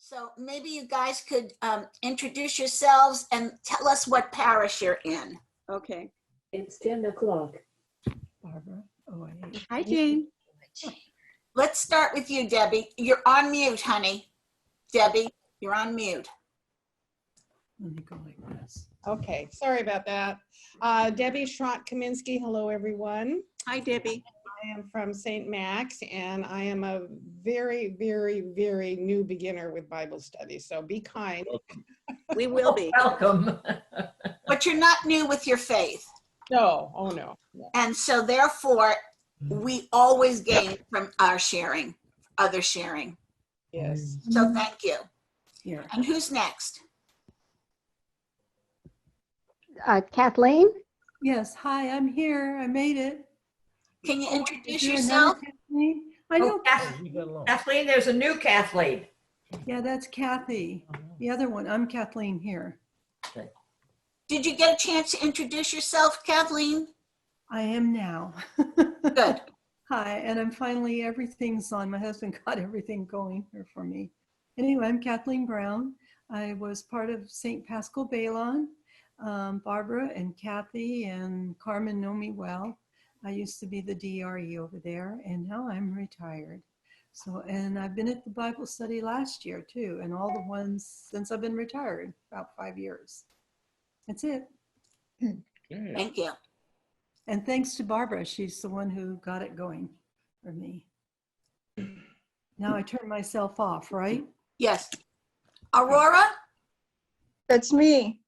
So maybe you guys could introduce yourselves and tell us what parish you're in. Okay. It's 10 o'clock. Barbara. Oh, Hi, Jane. Let's start with you, Debbie. You're on mute, honey. Debbie, you're on mute. let me go like this. Okay, sorry about that. Debbie Schrott-Kaminsky, hello everyone. Hi, Debbie. I am from St. Max and I am a very, very, very new beginner with Bible study, so be kind. We will be. Welcome. But you're not new with your faith. No, oh no. And so therefore, we always gain from our sharing, other sharing. Yes. So thank you. Here. And who's next? Kathleen? Yes, hi, I'm here. I made it. Can you Is introduce there yourself? another Kathleen? I know. Kathleen, there's a new Kathleen. Yeah, that's Kathy. The other one, I'm Kathleen here. Did you get a chance to introduce yourself, Kathleen? I am now. Good. Hi, and I'm finally, everything's on. My husband got everything going here for me. Anyway, I'm Kathleen Brown. I was part of St. Paschal Balon. Barbara and Kathy and Carmen know me well. I used to be the DRE over there, and now I'm retired. So, and I've been at the Bible study last year too, and all the ones since I've been retired, about 5 years. That's it. Thank you. And thanks to Barbara, she's the one who got it going for me. Now I turn myself off, right? Yes. Aurora, That's me.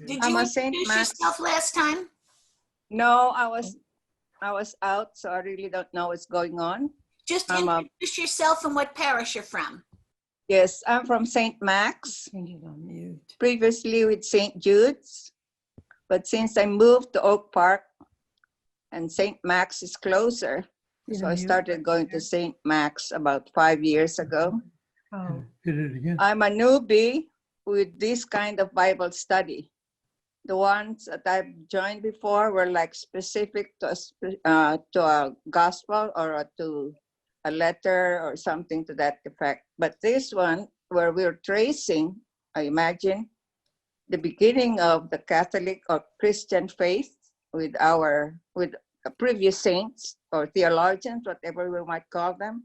did I'm you a Saint introduce Max. yourself last time? No, I was out, so I really don't know what's going on. Just I'm a- introduce yourself and what parish you're from. Yes, I'm from St. Max, Change it on mute. previously with St. Jude's. But since I moved to Oak Park and St. Max is closer, so I started going to St. Max about 5 years ago. Oh, I'm a newbie with this kind of Bible study. The ones that I've joined before were like specific to a gospel or to a letter or something to that effect. But this one, where we're tracing, I imagine, the beginning of the Catholic or Christian faith with previous saints or theologians, whatever we might call them.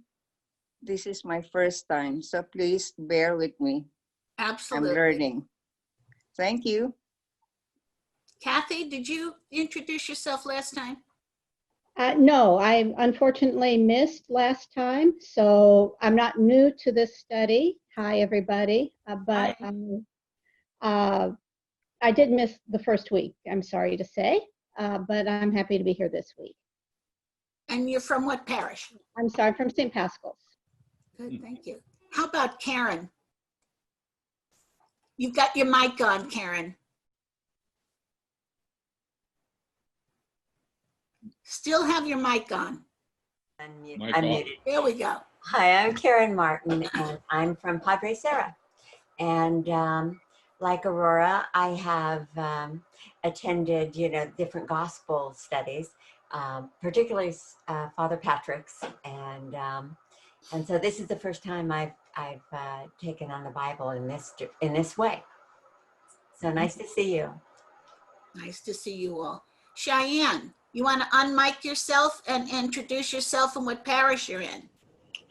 This is my first time, so please bear with me. Absolutely. I'm learning. Thank you. Kathy, did you introduce yourself last time? No, I unfortunately missed last time, so I'm not new to this study. Hi, everybody. But I did miss the first week, I'm sorry to say, but I'm happy to be here this week. And you're from what parish? I'm sorry, from St. Paschal's. Good, thank you. How about Karen? You've got your mic on, Karen. Still have your mic on. I'm muted. There we go. Hi, I'm Karen Martin, and I'm from Padre Serra. And like Aurora, I have attended, different gospel studies, particularly Father Patrick's, and so this is the first time I've taken on the Bible in this way. So nice to see you. Nice to see you all. Cheyenne, you want to unmic yourself and introduce yourself and what parish you're in?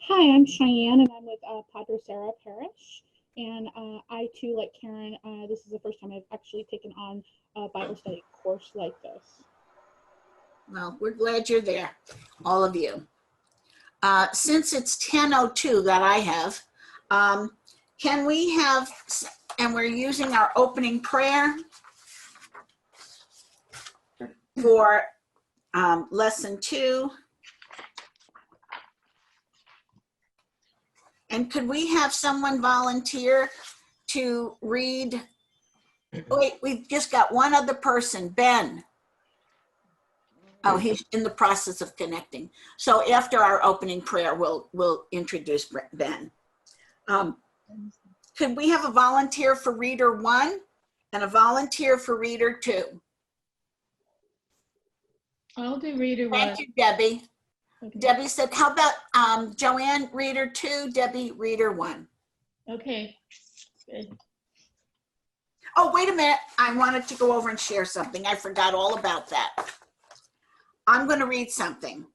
Hi, I'm Cheyenne, and I'm with Padre Serra Parish. And I too, like Karen, this is the first time I've actually taken on a Bible study course like this. Well, we're glad you're there, all of you. Since it's 10:02 that I have, can we have, and we're using our opening prayer for lesson 2. And could we have someone volunteer to read? Wait, we've just got one other person, Ben. Oh, he's in the process of connecting. So after our opening prayer, we'll introduce Ben. Could we have a volunteer for reader 1 and a volunteer for reader 2? I'll do reader 1. Thank you, Debbie. Okay. Debbie said, how about Joanne, reader 2, Debbie, reader 1. Okay. Good. Oh, wait a minute. I wanted to go over and share something. I forgot all about that. I'm going to read something.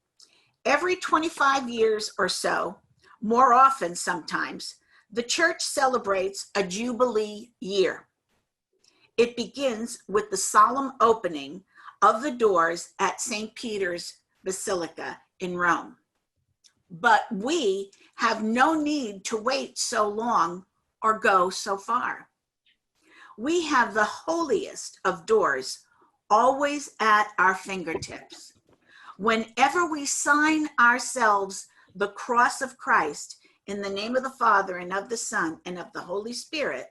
Every 25 years or so, more often sometimes, the church celebrates a Jubilee year. It begins with the solemn opening of the doors at St. Peter's Basilica in Rome. But we have no need to wait so long or go so far. We have the holiest of doors always at our fingertips. Whenever we sign ourselves the cross of Christ in the name of the Father and of the Son and of the Holy Spirit,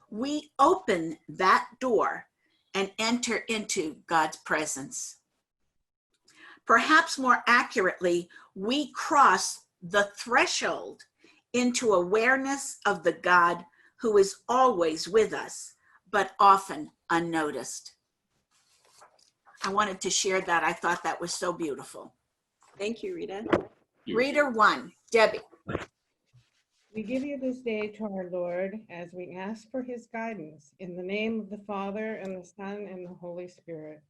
we open that door and enter into God's presence. Perhaps more accurately, we cross the threshold into awareness of the God who is always with us, but often unnoticed. I wanted to share that. I thought that was so beautiful. Thank you, Rita. Reader 1, Debbie. We give you this day to our Lord as we ask for his guidance in the name of the Father and the Son and the Holy Spirit.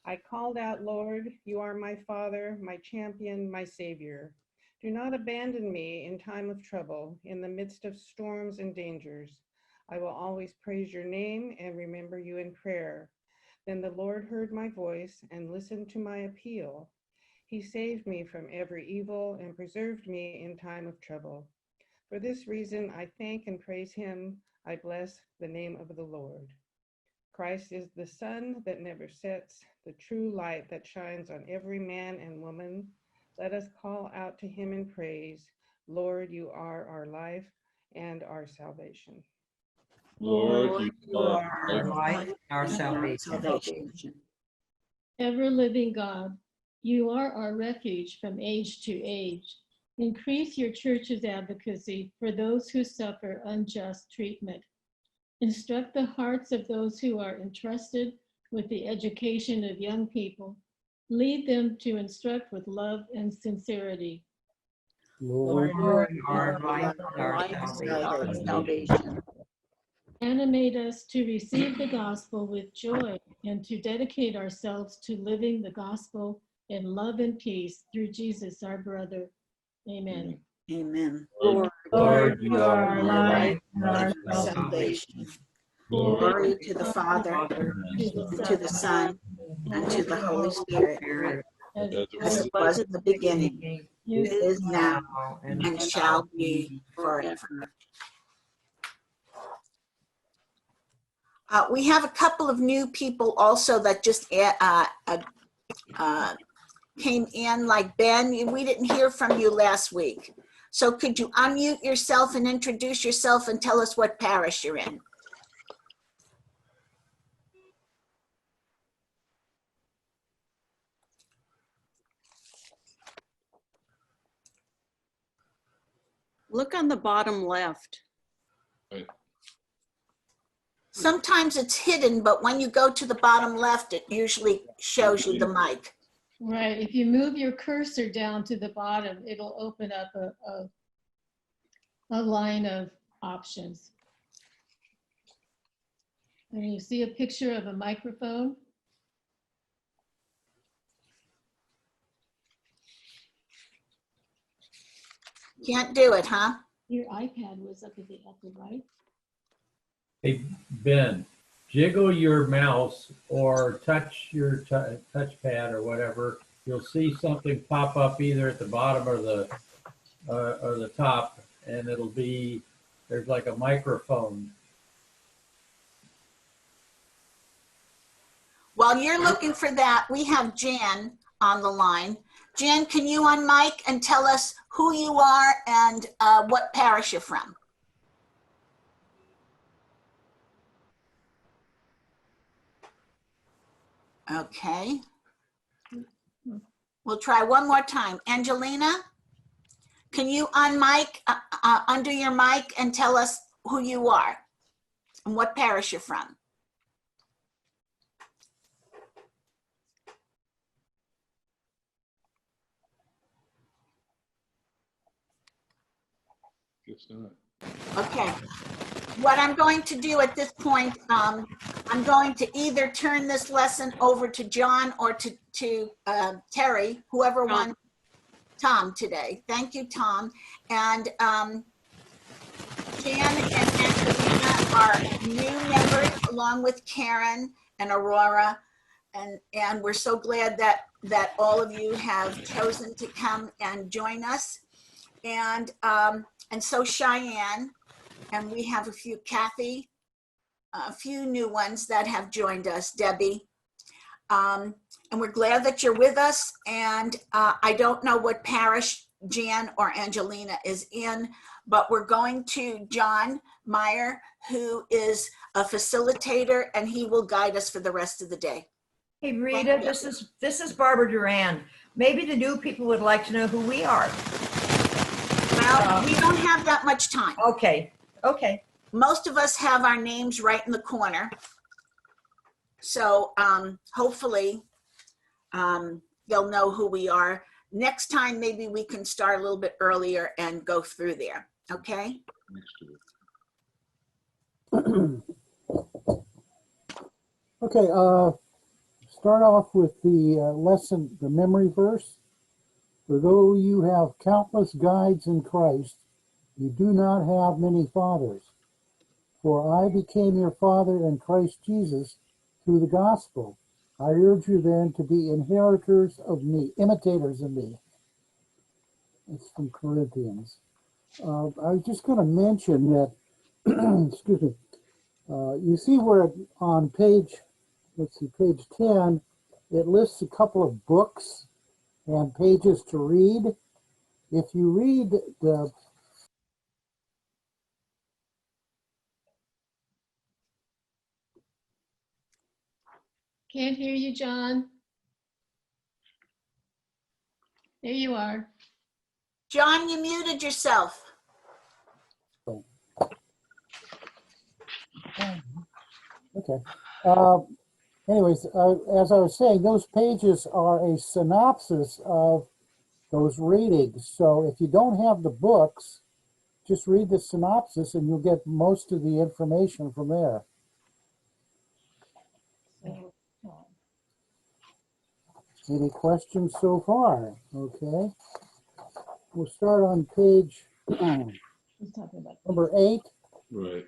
I called out, Lord, you are my Father, my champion, my Savior. Do not abandon me in time of trouble, in the midst of storms and dangers. I will always praise your name and remember you in prayer. Then the Lord heard my voice and listened to my appeal. He saved me from every evil and preserved me in time of trouble. For this reason, I thank and praise him. I bless the name of the Lord. Christ is the sun that never sets, the true light that shines on every man and woman. Let us call out to him in praise. Lord, you are our life and our salvation. Lord, you are our light, our salvation. Ever living God, you are our refuge from age to age. Increase your church's advocacy for those who suffer unjust treatment. Instruct the hearts of those who are entrusted with the education of young people. Lead them to instruct with love and sincerity. Lord, you are our light, our salvation. Animate us to receive the gospel with joy and to dedicate ourselves to living the gospel in love and peace through Jesus, our brother. Amen. Amen. Lord, you are our light and our salvation. Glory to the Father, to the Son, and to the Holy Spirit, as it was in the beginning, is now, and shall be forever. We have a couple of new people also that just came in, like Ben. We didn't hear from you last week. So could you unmute yourself and introduce yourself and tell us what parish you're in? Look on the bottom left. Sometimes it's hidden, but when you go to the bottom left, it usually shows you the mic. Right. If you move your cursor down to the bottom, it'll open up a line of options. And you see a picture of a microphone. Can't do it, huh? Your iPad was up at the upper right. Hey, Ben, jiggle your mouse or touch your touchpad or whatever. You'll see something pop up either at the bottom or the top, and it'll be, there's like a microphone. While you're looking for that, we have Jan on the line. Jan, can you unmic and tell us who you are and what parish you're from? Okay. We'll try one more time. Angelina, can you unmic, undo your mic and tell us who you are and what parish you're from? Guess not. Okay. What I'm going to do at this point, I'm going to either turn this lesson over to John or to Terry, whoever won. Tom today. Thank you, Tom. And Jan and Angelina are new members along with Karen and Aurora. And we're so glad that all of you have chosen to come and join us. And so Cheyenne, and we have a few, Kathy, a few new ones that have joined us, Debbie. And we're glad that you're with us. And I don't know what parish Jan or Angelina is in, but we're going to John Meyer, who is a facilitator, and he will guide us for the rest of the day. Hey, Rita, this is Barbara Duran. Maybe the new people would like to know who we are. Well, we don't have that much time. Okay. Okay. Most of us have our names right in the corner. So hopefully they'll know who we are. Next time, maybe we can start a little bit earlier and go through there. Okay? Okay, start off with the lesson, the memory verse. For though you have countless guides in Christ, you do not have many fathers. For I became your father in Christ Jesus through the gospel. I urge you then to be inheritors of me, imitators of me. It's from Corinthians. I was just going to mention that, excuse me, you see where on page, let's see, page 10, it lists a couple of books and pages to read. If you read the Can't hear you, John. There you are. John, you muted yourself. Okay. Anyways, as I was saying, those pages are a synopsis of those readings. So if you don't have the books, just read the synopsis and you'll get most of the information from there. Any questions so far? Okay. We'll start on page number 8. Right.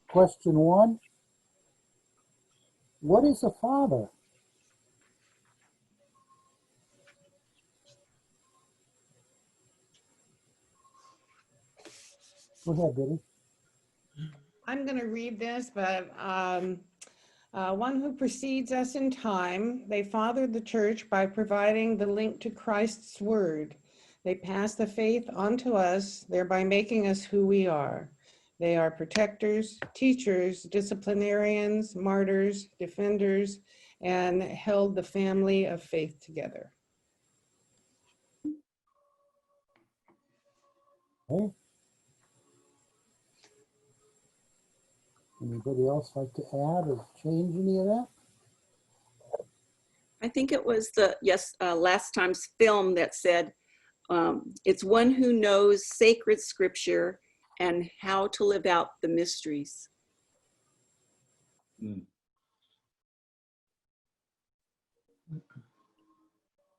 Question 1. What is a father? Go ahead, Debbie. I'm going to read this, but one who precedes us in time. They fathered the church by providing the link to Christ's word. They pass the faith on to us, thereby making us who we are. They are protectors, teachers, disciplinarians, martyrs, defenders, and held the family of faith together. Okay. Anybody else like to add or change any of that? I think it was last time's film that said, it's one who knows sacred scripture and how to live out the mysteries.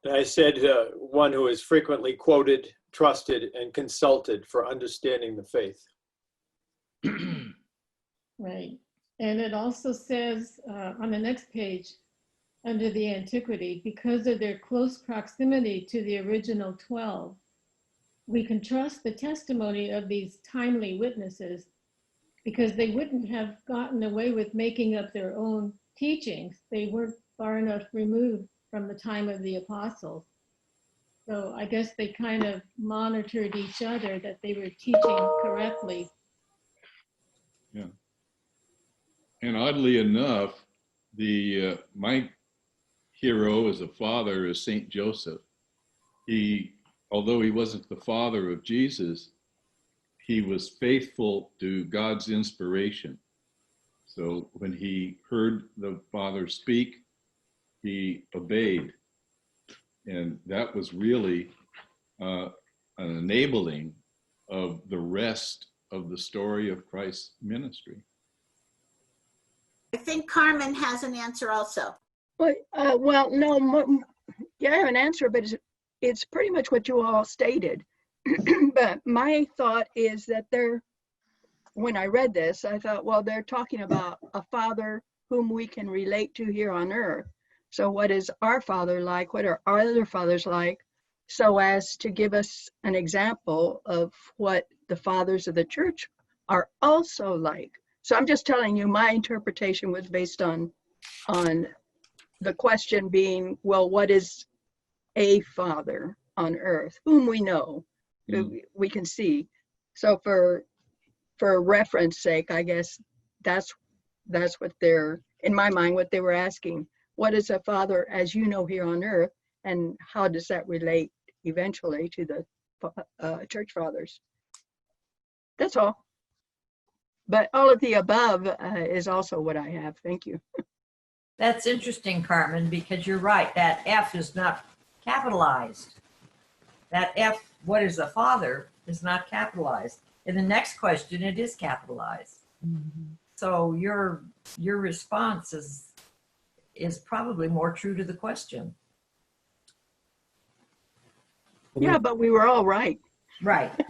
I said one who is frequently quoted, trusted, and consulted for understanding the faith. Right. And it also says on the next page, under the antiquity, because of their close proximity to the original 12, we can trust the testimony of these timely witnesses because they wouldn't have gotten away with making up their own teachings. They weren't far enough removed from the time of the apostles. So I guess they kind of monitored each other that they were teaching correctly. Yeah. And oddly enough, my hero as a father is Saint Joseph. Although he wasn't the father of Jesus, he was faithful to God's inspiration. So when he heard the Father speak, he obeyed. And that was really an enabling of the rest of the story of Christ's ministry. I think Carmen has an answer also. Well, no, yeah, I have an answer, but it's pretty much what you all stated. But my thought is that when I read this, I thought, well, they're talking about a father whom we can relate to here on earth. So what is our father like? What are our other fathers like? So as to give us an example of what the fathers of the church are also like. So I'm just telling you, my interpretation was based on the question being, well, what is a father on earth whom we know, who we can see? So for reference sake, I guess that's what they're, in my mind, what they were asking. What is a father as you know here on earth, and how does that relate eventually to the church fathers? That's all. But all of the above is also what I have. Thank you. That's interesting, Carmen, because you're right. That F is not capitalized. That F, what is a father, is not capitalized. In the next question, it is capitalized. Mm-hmm. So your response is probably more true to the question. Yeah, but we were all right. Right. Okay,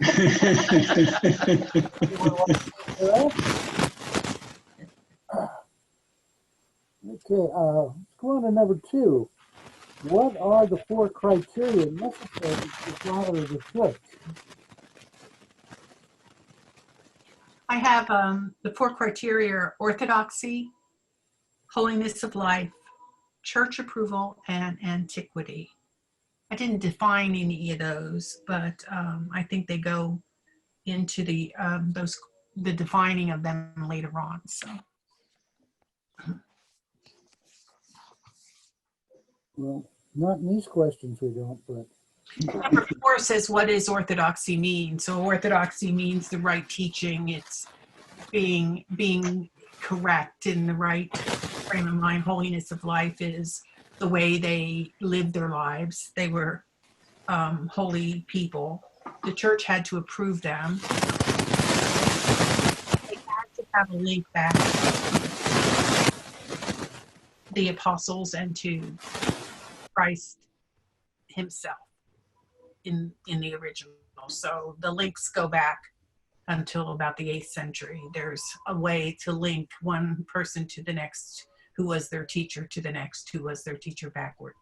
let's go on to number 2. What are the 4 criteria necessary to father the church? I have the 4 criteria are orthodoxy, holiness of life, church approval, and antiquity. I didn't define any of those, but I think they go into the defining of them later on. So. Well, not in these questions we don't, but. Number 4 says, what does orthodoxy mean? So orthodoxy means the right teaching. It's being correct in the right frame of mind. Holiness of life is the way they lived their lives. They were holy people. The church had to approve them. They had to have a link back to the apostles and to Christ himself in the original. So the links go back until about the 8th century. There's a way to link one person to the next, who was their teacher, to the next, who was their teacher backward.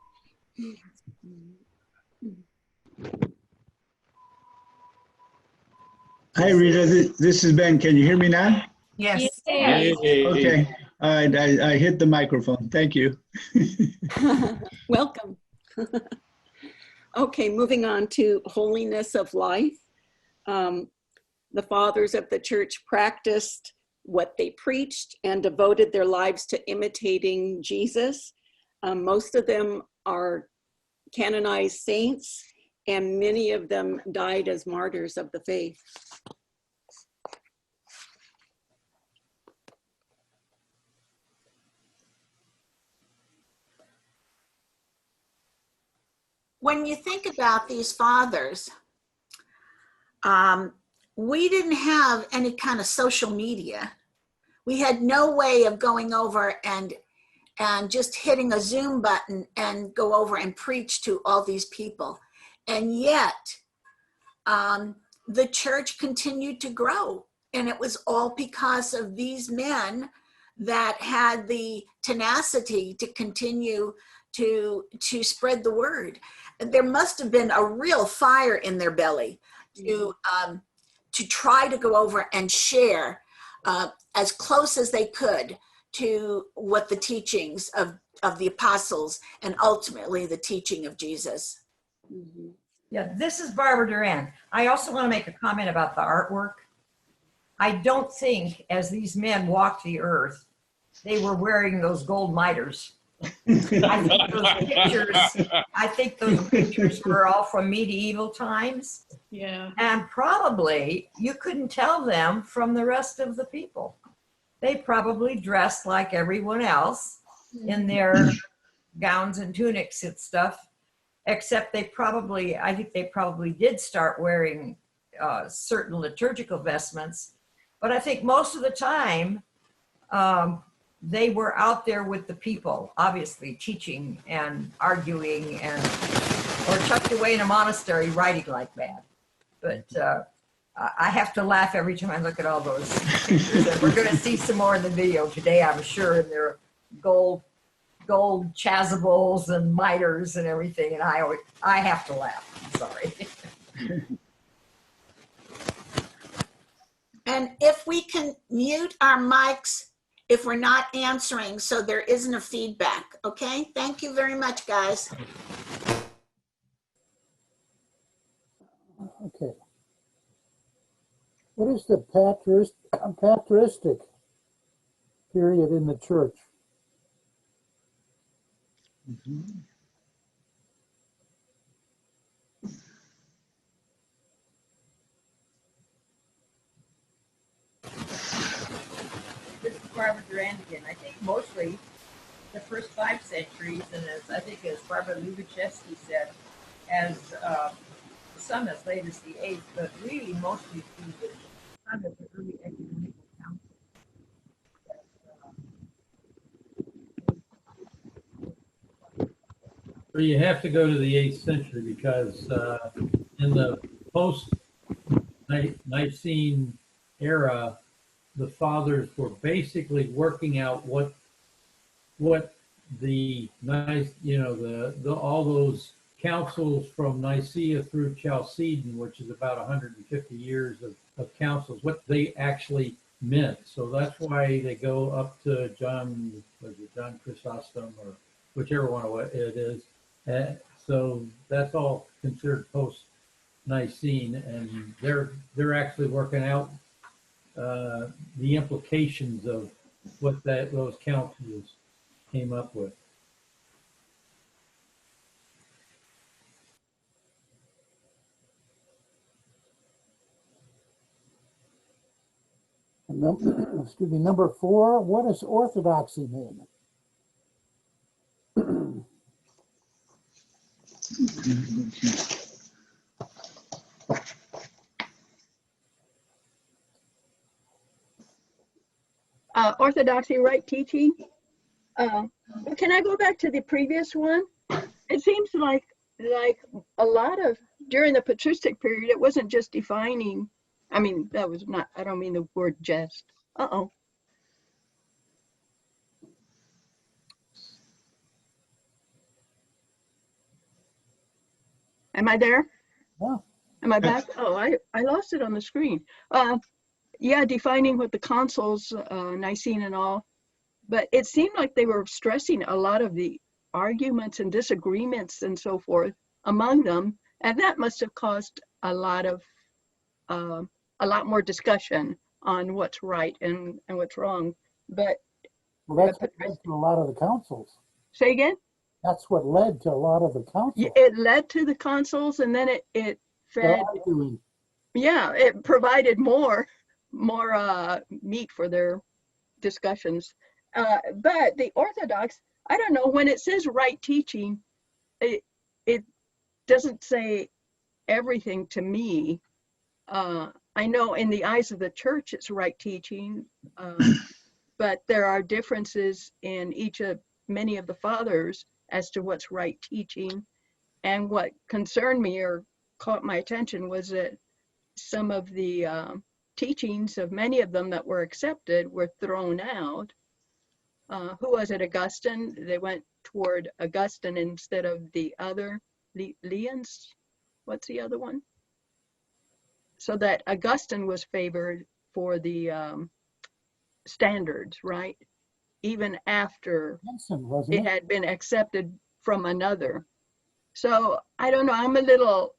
Hi, Rita. This is Ben. Can you hear me now? Yes. Okay. I hit the microphone. Thank you. Welcome. Okay, moving on to holiness of life. The fathers of the church practiced what they preached and devoted their lives to imitating Jesus. Most of them are canonized saints, and many of them died as martyrs of the faith. When you think about these fathers, we didn't have any kind of social media. We had no way of going over and just hitting a Zoom button and go over and preach to all these people. And yet, the church continued to grow. And it was all because of these men that had the tenacity to continue to spread the word. There must have been a real fire in their belly to try to go over and share as close as they could to what the teachings of the apostles and ultimately the teaching of Jesus. Mm-hmm. Yeah, this is Barbara Duran. I also want to make a comment about the artwork. I don't think as these men walked the earth, they were wearing those gold miters. I think those pictures were all from medieval times. Yeah. And probably you couldn't tell them from the rest of the people. They probably dressed like everyone else in their gowns and tunics and stuff, except I think they probably did start wearing certain liturgical vestments. But I think most of the time, they were out there with the people, obviously teaching and arguing, and or tucked away in a monastery writing like mad. But I have to laugh every time I look at all those pictures. And we're going to see some more in the video today, I'm sure, in their gold chasubles and miters and everything. And I have to laugh. I'm sorry. And if we can mute our mics if we're not answering, so there isn't a feedback, okay? Thank you very much, guys. Okay. What is the patristic period in the church? This is Barbara Durand again. I think mostly the first 5 centuries, and as Barbara Lubachevsky said, as some as late as the 8th, but really mostly through the time of the early ecumenical council. So you have to go to the 8th century because in the post-Nicene era, the fathers were basically working out what the all those councils from Nicaea through Chalcedon, which is about 150 years of councils, what they actually meant. So that's why they go up to John Chrysostom or whichever one it is. So that's all considered post-Nicene, and they're actually working out the implications of what those councils came up with. Excuse me, number 4, what does orthodoxy mean? Orthodoxy, right teaching. Can I go back to the previous one? It seems like a lot of, during the patristic period, it wasn't just defining, I mean, that was not, I don't mean the word just. Uh-oh. Am I there? Yeah. Am I back? Oh, I lost it on the screen. Yeah, defining what the councils, Nicene and all, but it seemed like they were stressing a lot of the arguments and disagreements and so forth among them, and that must have caused a lot more discussion on what's right and what's wrong. But well, that's what led to a lot of the councils. Say again? That's what led to a lot of the councils. It led to the councils, and then it fed. Yeah, it provided more meat for their discussions. But the Orthodox, I don't know, when it says right teaching, it doesn't say everything to me. I know in the eyes of the church it's right teaching, but there are differences in many of the fathers as to what's right teaching. And what concerned me or caught my attention was that some of the teachings of many of them that were accepted were thrown out. Who was it? Augustine? They went toward Augustine instead of the other, Leon's? What's the other one? So that Augustine was favored for the standards, right? Even after it had been accepted from another. So I don't know, I'm a little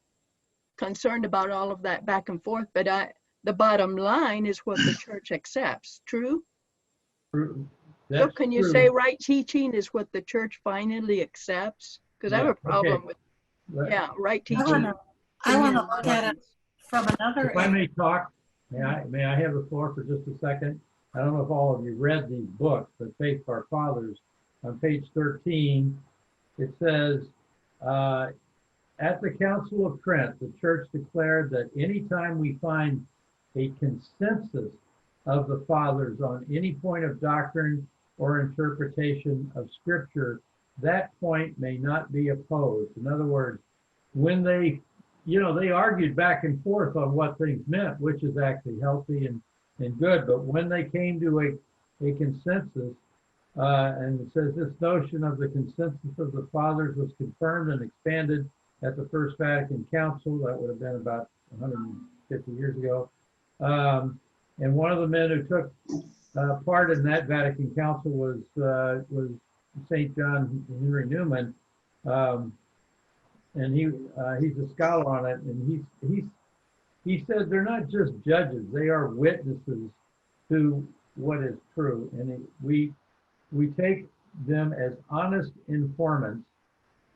concerned about all of that back and forth, but the bottom line is what the church accepts. True? So can you say right teaching is what the church finally accepts? Because I have a problem with, right teaching. I want to look at it from another. If I may talk, may I have the floor for just a second? I don't know if all of you read these books, but Faith of Our Fathers, on page 13, it says, At the Council of Trent, the church declared that anytime we find a consensus of the fathers on any point of doctrine or interpretation of scripture, that point may not be opposed. In other words, when they, they argued back and forth on what things meant, which is actually healthy and good, but when they came to a consensus, and it says this notion of the consensus of the fathers was confirmed and expanded at the First Vatican Council. That would have been about 150 years ago. And one of the men who took part in that Vatican Council was St. John Henry Newman, and he's a scholar on it, and he said they're not just judges; they are witnesses to what is true, and we take them as honest informants,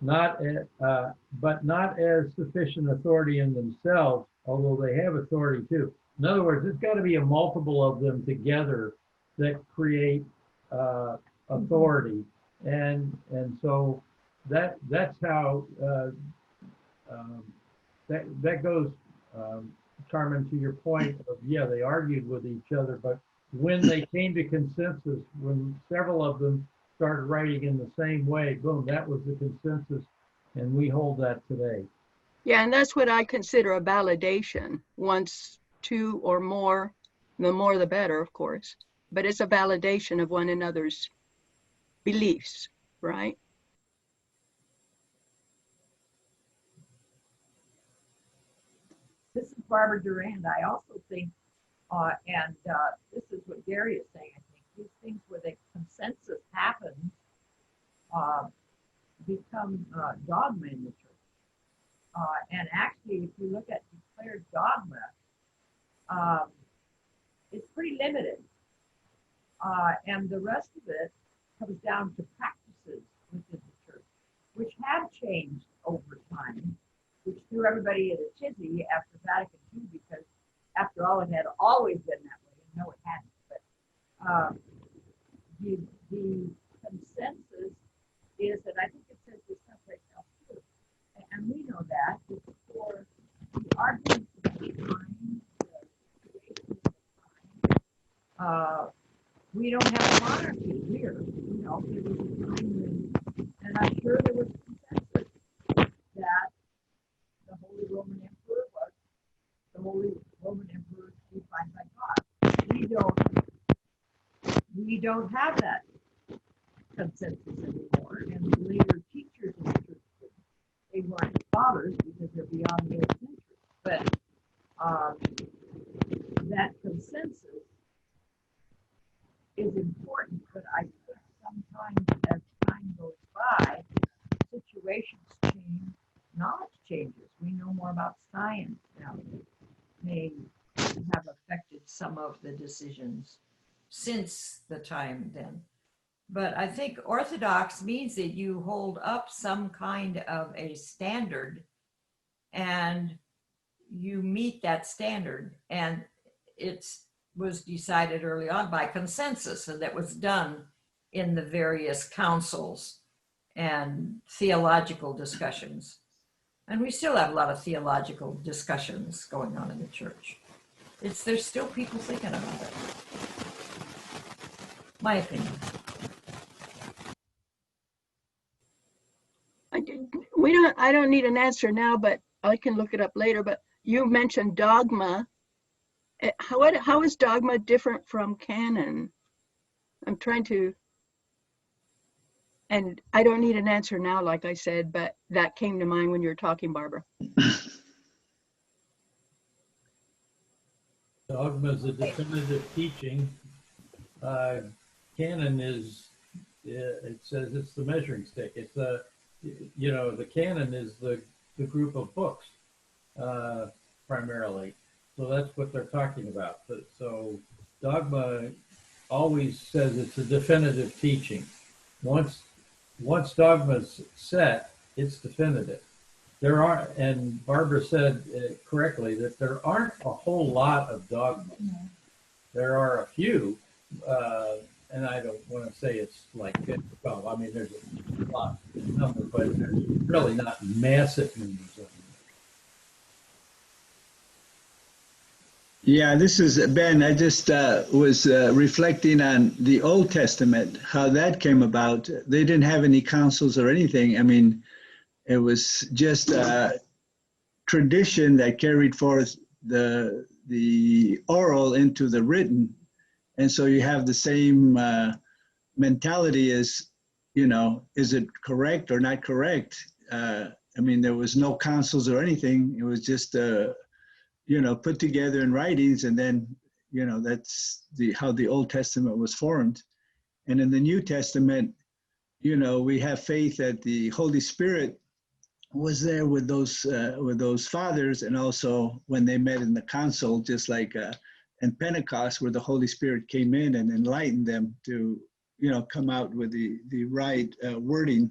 but not as sufficient authority in themselves, although they have authority too. In other words, it's got to be a multiple of them together that create authority, and so that's how that goes. Carmen, to your point of, yeah, they argued with each other, but when they came to consensus, when several of them started writing in the same way, boom, that was the consensus, and we hold that today. Yeah, and that's what I consider a validation. Once two or more, the more the better, of course, but it's a validation of one another's beliefs, right? This is Barbara Durand. I also think, and this is what Gary is saying, I think, these things where the consensus happens become dogma in the church. And actually, if you look at declared dogma, it's pretty limited. And the rest of it comes down to practices within the church, which have changed over time, which threw everybody in a tizzy after Vatican II, because after all, it had always been that way. And no, it hadn't. But the consensus is that, I think it says this someplace else too, and we know that it's for the arguments of the time, the creation of the time. We don't have a monarchy here. There was a time when, and I'm sure there was consensus that the Holy Roman Emperor was the Holy Roman Emperor defined by God. We don't have that consensus anymore, and later teachers in the church, they weren't fathers because they're beyond their century. But that consensus is important, but I think sometimes as time goes by, situations change, knowledge changes. We know more about science now. May have affected some of the decisions since the time then. But I think orthodox means that you hold up some kind of a standard and you meet that standard, and it was decided early on by consensus, and that was done in the various councils and theological discussions. And we still have a lot of theological discussions going on in the church. There's still people thinking about it. My opinion. I don't need an answer now, but I can look it up later. But you mentioned dogma. How is dogma different from canon? I'm trying to, and I don't need an answer now, like I said, but that came to mind when you were talking, Barbara. Dogma is a definitive teaching. Canon is, it says it's the measuring stick. It's the canon is the group of books primarily. So that's what they're talking about. So dogma always says it's a definitive teaching. Once dogma's set, it's definitive. There are, and Barbara said correctly, that there aren't a whole lot of dogmas. Mm-hmm. There are a few, and I don't want to say it's like 50, well, I mean, there's a lot number, but there's really not massive numbers Yeah, this is Ben. I just was reflecting on the Old Testament, how that came about. They didn't have any councils or anything. I mean, it was just a tradition that carried forth the oral into the written. And so you have the same mentality as, you know, is it correct or not correct? I mean, there was no councils or anything. It was just you know, put together in writings, and then, you know, that's how the Old Testament was formed. And in the New Testament, you know, we have faith that the Holy Spirit was there with those fathers, and also when they met in the council, just like in Pentecost, where the Holy Spirit came in and enlightened them to, you know, come out with the right wording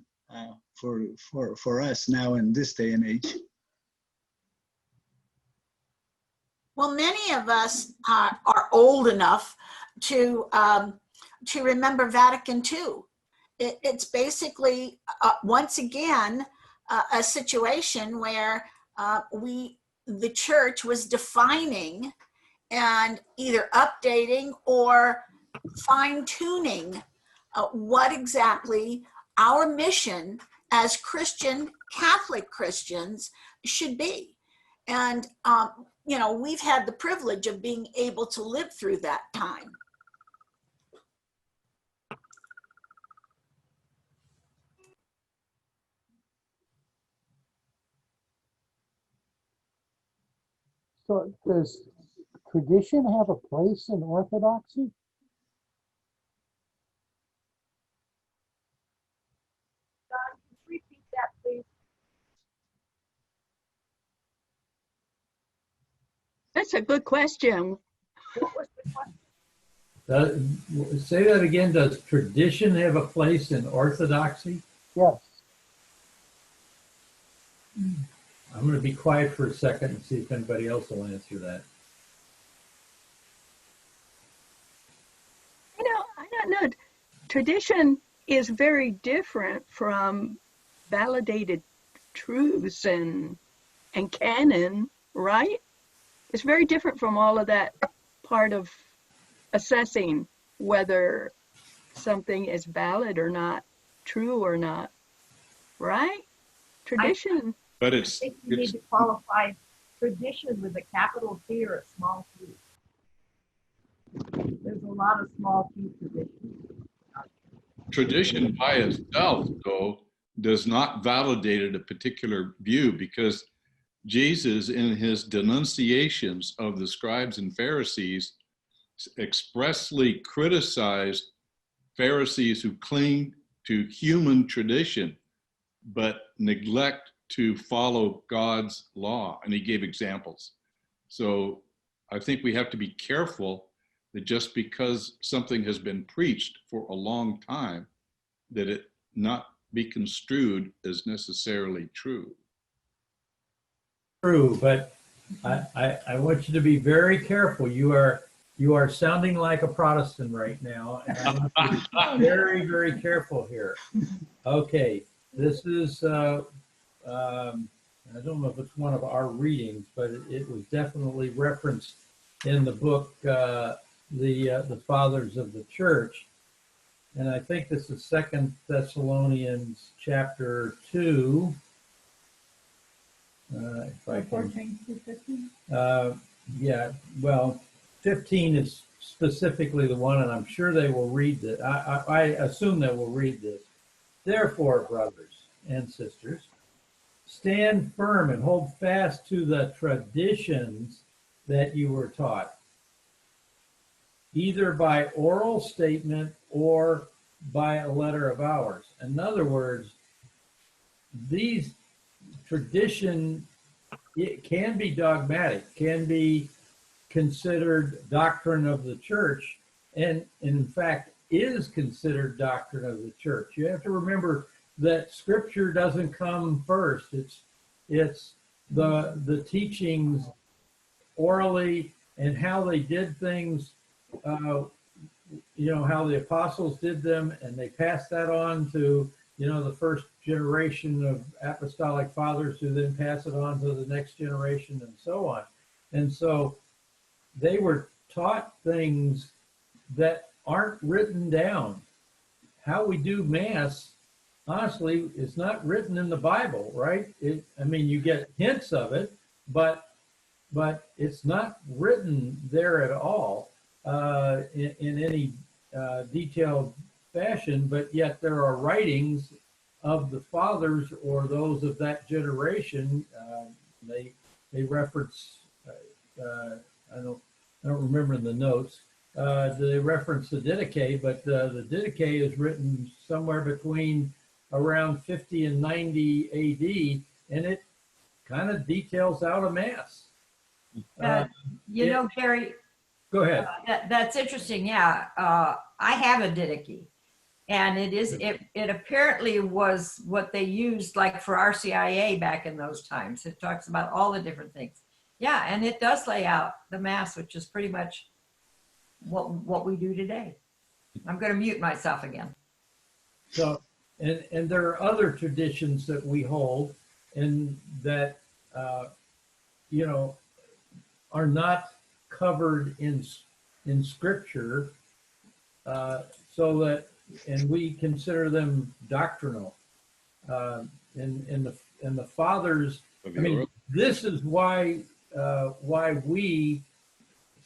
for us now in this day and age. Well, many of us are old enough to remember Vatican II. It's basically, once again, a situation where the church was defining and either updating or fine-tuning what exactly our mission as Catholic Christians should be. And you know, we've had the privilege of being able to live through that time. So does tradition have a place in Orthodoxy? Repeat that, please. That's a good question. What was the question? Say that again. Does tradition have a place in Orthodoxy? Yes. I'm going to be quiet for a second and see if anybody else will answer that. You know, I don't know. Tradition is very different from validated truths and canon, right? It's very different from all of that part of assessing whether something is valid or not, true or not, right? Tradition. But I think you need to qualify tradition with a capital T or a small t. There's a lot of small t traditions. tradition by itself, though, does not validate a particular view, because Jesus, in his denunciations of the scribes and Pharisees, expressly criticized Pharisees who cling to human tradition but neglect to follow God's law. And he gave examples. So I think we have to be careful that just because something has been preached for a long time, that it not be construed as necessarily true. True, but I want you to be very careful. You are sounding like a Protestant right now, and I want you to be very, very careful here. Okay, this is I don't know if it's one of our readings, but it was definitely referenced in the book, the Fathers of the Church, and I think this is 2 Thessalonians chapter 2. If I can, 14 through 15? yeah, well, 15 is specifically the one, and I'm sure they will read this. I assume they will read this. Therefore, brothers and sisters, stand firm and hold fast to the traditions that you were taught, either by oral statement or by a letter of ours. In other words, these tradition, it can be dogmatic, can be considered doctrine of the church, and in fact is considered doctrine of the church. You have to remember that scripture doesn't come first. It's the teachings orally and how they did things, you know, how the apostles did them, and they passed that on to, you know, the first generation of apostolic fathers, who then pass it on to the next generation, and so on. And so they were taught things that aren't written down. How we do Mass, honestly, is not written in the Bible, right? I mean, you get hints of it, but it's not written there at all in any detailed fashion, but yet there are writings of the fathers or those of that generation. They reference, I don't remember in the notes, they reference the Didache, but the Didache is written somewhere between around 50 and 90 AD, and it kind of details out a Mass. You know, Gary, go ahead. That's interesting. Yeah, I have a Didache, and it apparently was what they used like for RCIA back in those times. It talks about all the different things. Yeah, and it does lay out the Mass, which is pretty much what we do today. I'm going to mute myself again. So, and there are other traditions that we hold, and that you know, are not covered in Scripture, so that, and we consider them doctrinal. And the fathers, I mean, this is why we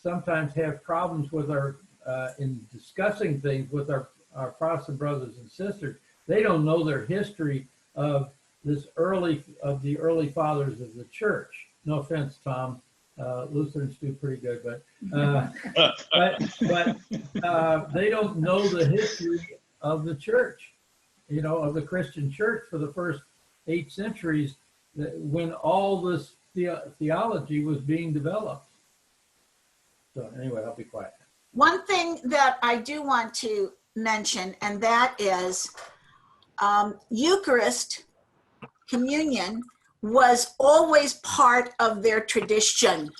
sometimes have problems with our in discussing things with our Protestant brothers and sisters. They don't know their history of the early fathers of the church. No offense, Tom. Lutherans do pretty good, but they don't know the history of the church, you know, of the Christian church for the first 8 centuries, when all this theology was being developed. So anyway, I'll be quiet. One thing that I do want to mention, and that is Eucharist, communion, was always part of their tradition.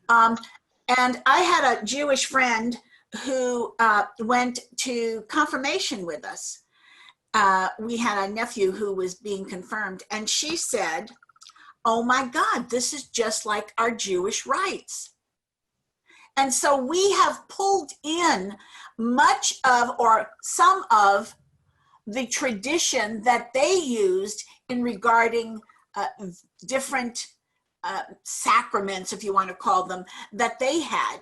And I had a Jewish friend who went to confirmation with us. We had a nephew who was being confirmed, and she said, "Oh my God, this is just like our Jewish rites." And so we have pulled in much of, or some of, the tradition that they used in regarding different sacraments, if you want to call them, that they had,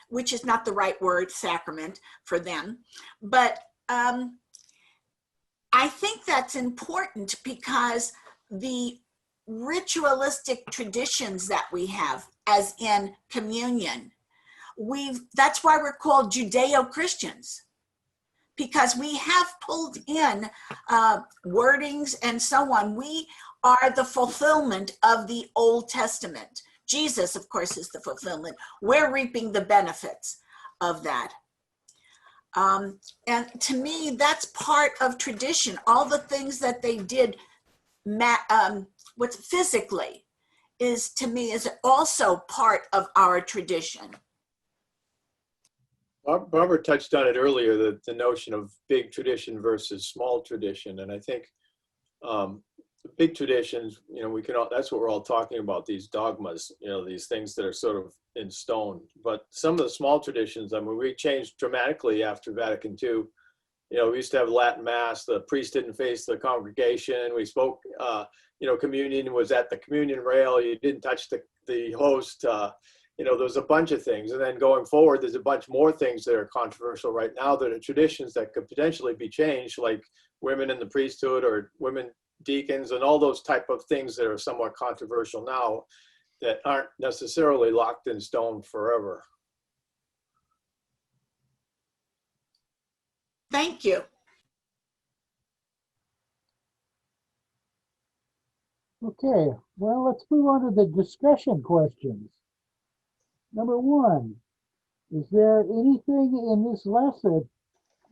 which is not the right word, sacrament, for them. But I think that's important because the ritualistic traditions that we have, as in communion, that's why we're called Judeo-Christians, because we have pulled in wordings and so on. We are the fulfillment of the Old Testament. Jesus, of course, is the fulfillment. We're reaping the benefits of that. And to me, that's part of tradition. All the things that they did physically is, to me, is also part of our tradition. Barbara touched on it earlier, the notion of big tradition versus small tradition. And I think big traditions, you know, that's what we're all talking about, these dogmas, you know, these things that are sort of in stone. But some of the small traditions, I mean, we changed dramatically after Vatican II. You know, we used to have Latin Mass, the priest didn't face the congregation. We spoke, you know, communion was at the communion rail. You didn't touch the host. You know, there's a bunch of things. And then going forward, there's a bunch more things that are controversial right now that are traditions that could potentially be changed, like women in the priesthood or women deacons and all those type of things that are somewhat controversial now that aren't necessarily locked in stone forever. Thank you. Okay, well, let's move on to the discussion questions. Number 1, is there anything in this lesson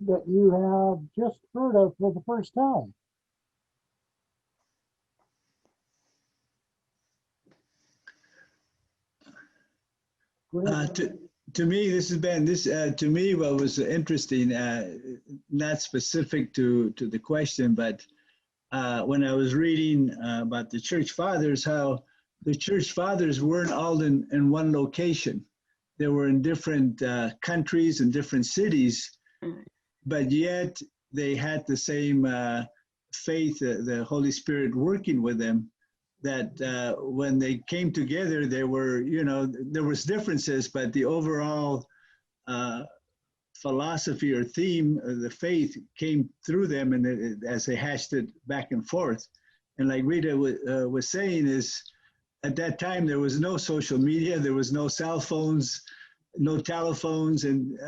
that you have just heard of for the first time? To me, this has been to me what was interesting, not specific to the question, but when I was reading about the church fathers, how the church fathers weren't all in one location. They were in different countries and different cities, but yet they had the same faith, the Holy Spirit working with them, that when they came together, they were, you know, there was differences, but the overall philosophy or theme of the faith came through them, and as they hashed it back and forth. And like Rita was saying, is at that time there was no social media, there was no cell phones, no telephones, and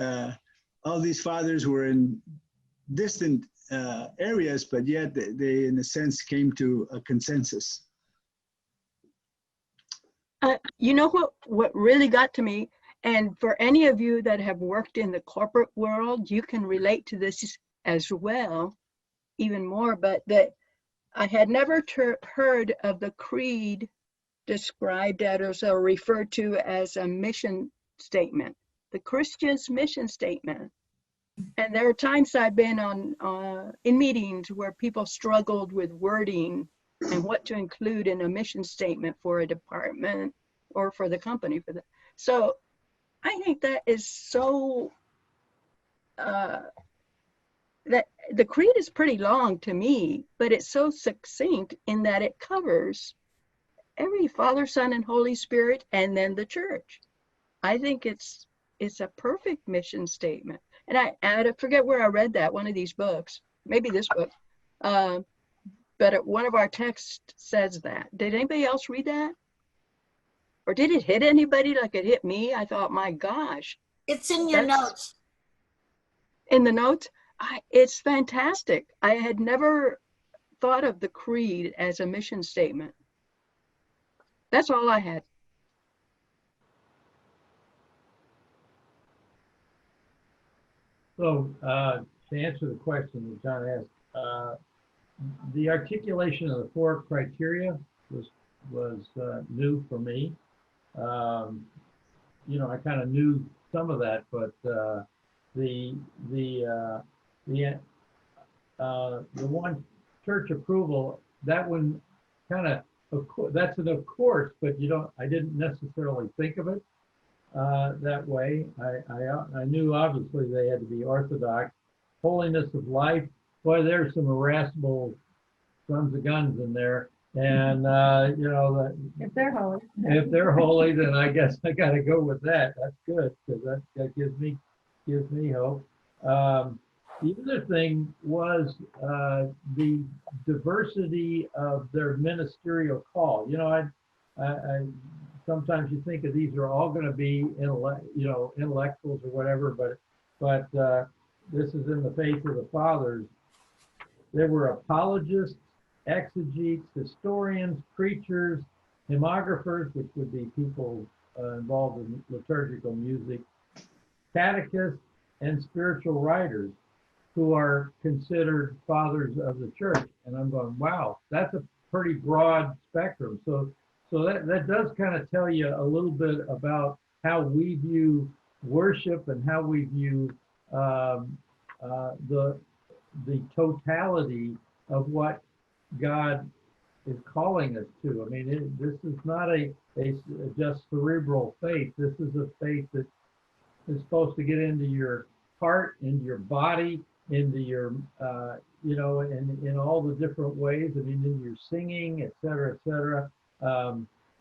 all these fathers were in distant areas, but yet they in a sense came to a consensus. You know what really got to me, and for any of you that have worked in the corporate world, you can relate to this as well, even more, but that I had never heard of the creed described as or referred to as a mission statement, the Christian's mission statement. And there are times I've been in meetings where people struggled with wording and what to include in a mission statement for a department or for the company. So I think that is so, that the creed is pretty long to me, but it's so succinct in that it covers every Father, Son, and Holy Spirit, and then the church. I think it's a perfect mission statement. And I forget where I read that, one of these books, maybe this book, but one of our texts says that. Did anybody else read that? Or did it hit anybody like it hit me? I thought, my gosh. It's in your notes. In the notes? It's fantastic. I had never thought of the creed as a mission statement. That's all I had. So to answer the question that John asked, the articulation of the 4 criteria was new for me. You know, I kind of knew some of that, but the one church approval, that one kind of that's an of course, but I didn't necessarily think of it that way. I knew obviously they had to be orthodox. Holiness of life, boy, there's some irascible sons of guns in there. And you know, if they're holy, then I guess I got to go with that. That's good, because that gives me hope. The other thing was the diversity of their ministerial call. You know, I sometimes you think of these are all going to be intellectuals or whatever, but this is in the faith of the fathers. There were apologists, exegetes, historians, preachers, hymnographers, which would be people involved in liturgical music, catechists, and spiritual writers who are considered fathers of the church. And I'm going, wow, that's a pretty broad spectrum. So that does kind of tell you a little bit about how we view worship and how we view the totality of what God is calling us to. I mean, this is not a just cerebral faith. This is a faith that is supposed to get into your heart, into your body, into your, in all the different ways. I mean, in your singing, et cetera, et cetera.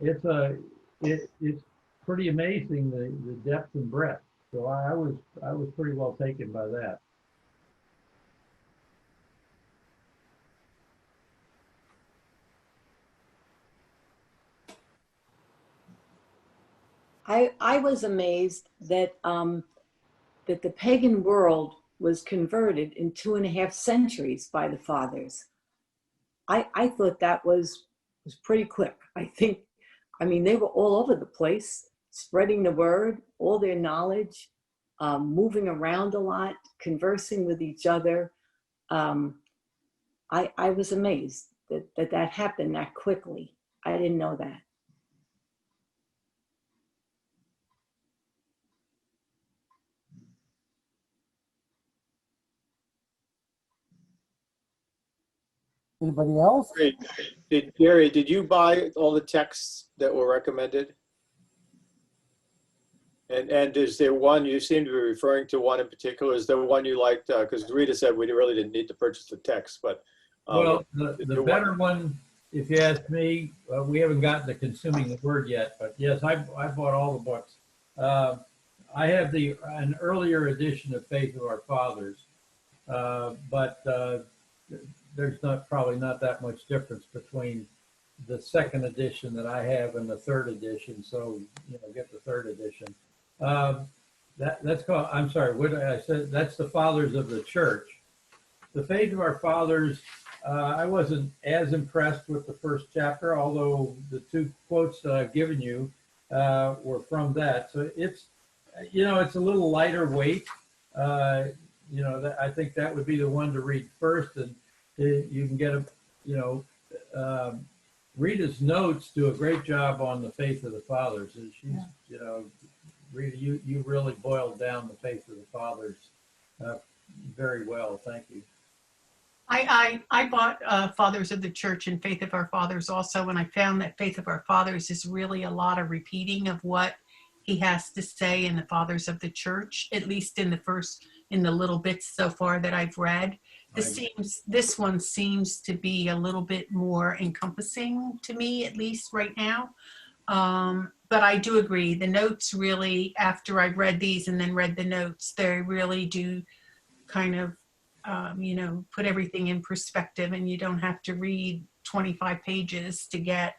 It's pretty amazing the depth and breadth. So I was pretty well taken by that. I was amazed that that the pagan world was converted in 2.5 centuries by the fathers. I thought that was pretty quick. I mean, they were all over the place, spreading the word, all their knowledge, moving around a lot, conversing with each other. I was amazed that happened that quickly. I didn't know that. Anybody else? Great. Gary, did you buy all the texts that were recommended? And is there one, you seem to be referring to one in particular, is there one you liked? Because Rita said we really didn't need to purchase the text, but. Well, the better one, if you ask me, we haven't gotten to consuming the word yet, but yes, I bought all the books. I have an earlier edition of Faith of Our Fathers, but there's probably not that much difference between the second edition that I have and the third edition. So, get the third edition. That's called, I'm sorry, what I said, that's the Fathers of the Church. The Faith of Our Fathers, I wasn't as impressed with the first chapter, although the two quotes that I've given you were from that. So it's, it's a little lighter weight. I think that would be the one to read first, and you can get Rita's notes do a great job on the Faith of the Fathers. And she's, Rita, you really boiled down the Faith of the Fathers very well. Thank you. I bought Fathers of the Church and Faith of Our Fathers also, and I found that Faith of Our Fathers is really a lot of repeating of what he has to say in the Fathers of the Church, at least in the little bits so far that I've read. This one seems to be a little bit more encompassing to me, at least right now. But I do agree, the notes really, after I've read these and then read the notes, they really do kind of put everything in perspective, and you don't have to read 25 pages to get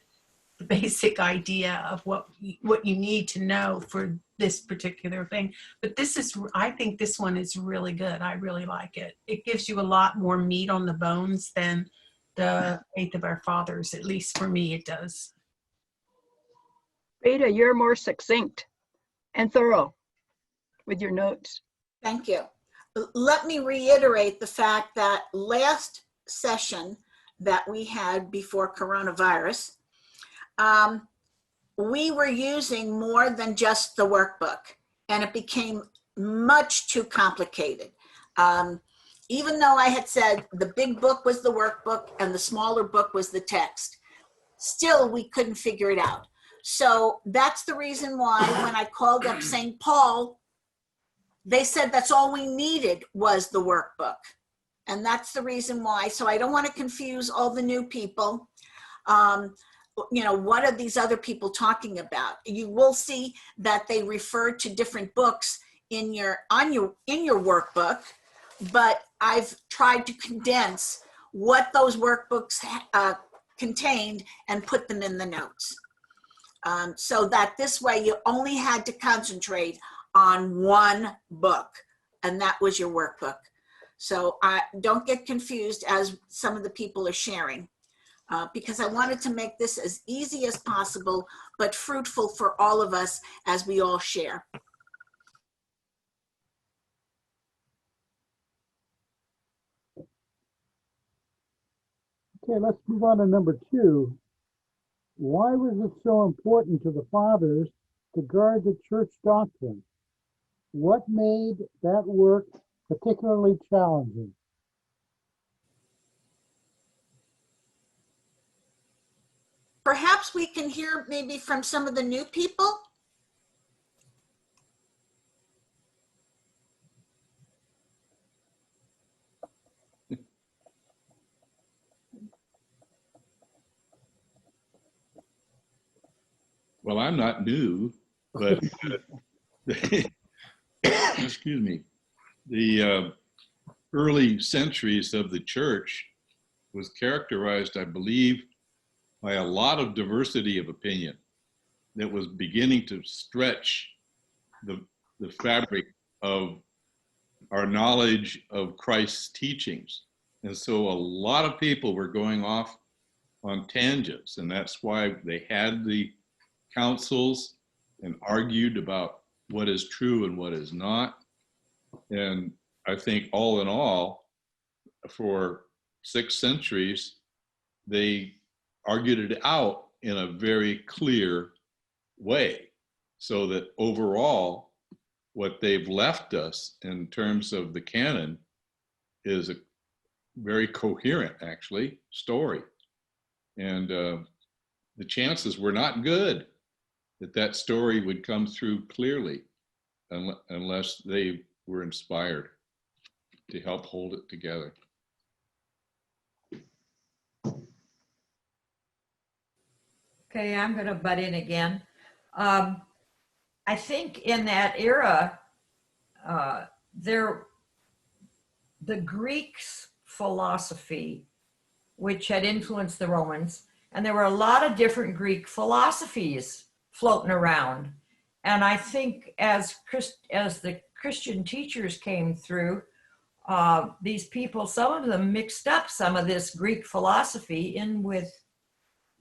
the basic idea of what you need to know for this particular thing. But I think this one is really good. I really like it. It gives you a lot more meat on the bones than the Faith of Our Fathers, at least for me it does. Rita, you're more succinct and thorough with your notes. Thank you. Let me reiterate the fact that last session that we had before coronavirus, we were using more than just the workbook, and it became much too complicated. Even though I had said the big book was the workbook and the smaller book was the text, still we couldn't figure it out. So that's the reason why when I called up St. Paul, they said that's all we needed was the workbook. And that's the reason why. So I don't want to confuse all the new people. What are these other people talking about? You will see that they refer to different books in your workbook, but I've tried to condense what those workbooks contained and put them in the notes. So that this way you only had to concentrate on one book, and that was your workbook. So don't get confused as some of the people are sharing, because I wanted to make this as easy as possible, but fruitful for all of us as we all share. Okay, let's move on to number 2. Why was it so important to the fathers to guard the church doctrine? What made that work particularly challenging? Perhaps we can hear maybe from some of the new people. Well, I'm not new, but excuse me, the early centuries of the church was characterized, I believe, by a lot of diversity of opinion that was beginning to stretch the fabric of our knowledge of Christ's teachings. And so a lot of people were going off on tangents, and that's why they had the councils and argued about what is true and what is not. And I think all in all, for 6 centuries, they argued it out in a very clear way, so that overall, what they've left us in terms of the canon is very coherent, actually, story. And the chances were not good that that story would come through clearly unless they were inspired to help hold it together. Okay, I'm going to butt in again. I think in that era, the Greeks' philosophy, which had influenced the Romans, and there were a lot of different Greek philosophies floating around. And I think as the Christian teachers came through, these people, some of them mixed up some of this Greek philosophy in with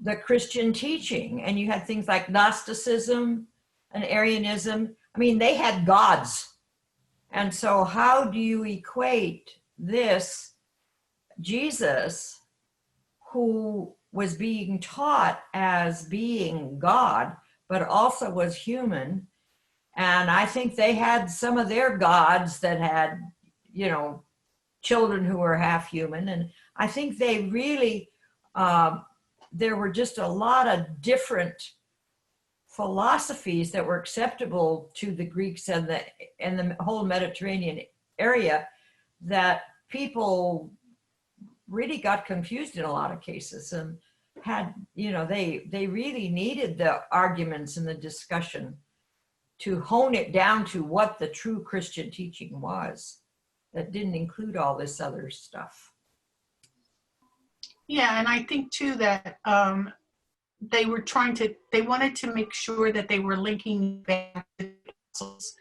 the Christian teaching. And you had things like Gnosticism and Arianism. I mean, they had gods. And so how do you equate this Jesus, who was being taught as being God, but also was human? And I think they had some of their gods that had, you know, children who were half human. And I think they really, there were just a lot of different philosophies that were acceptable to the Greeks and the whole Mediterranean area, that people really got confused in a lot of cases and had, you know, they really needed the arguments and the discussion to hone it down to what the true Christian teaching was that didn't include all this other stuff. Yeah, and I think too that they wanted to make sure that they were linking back to the apostles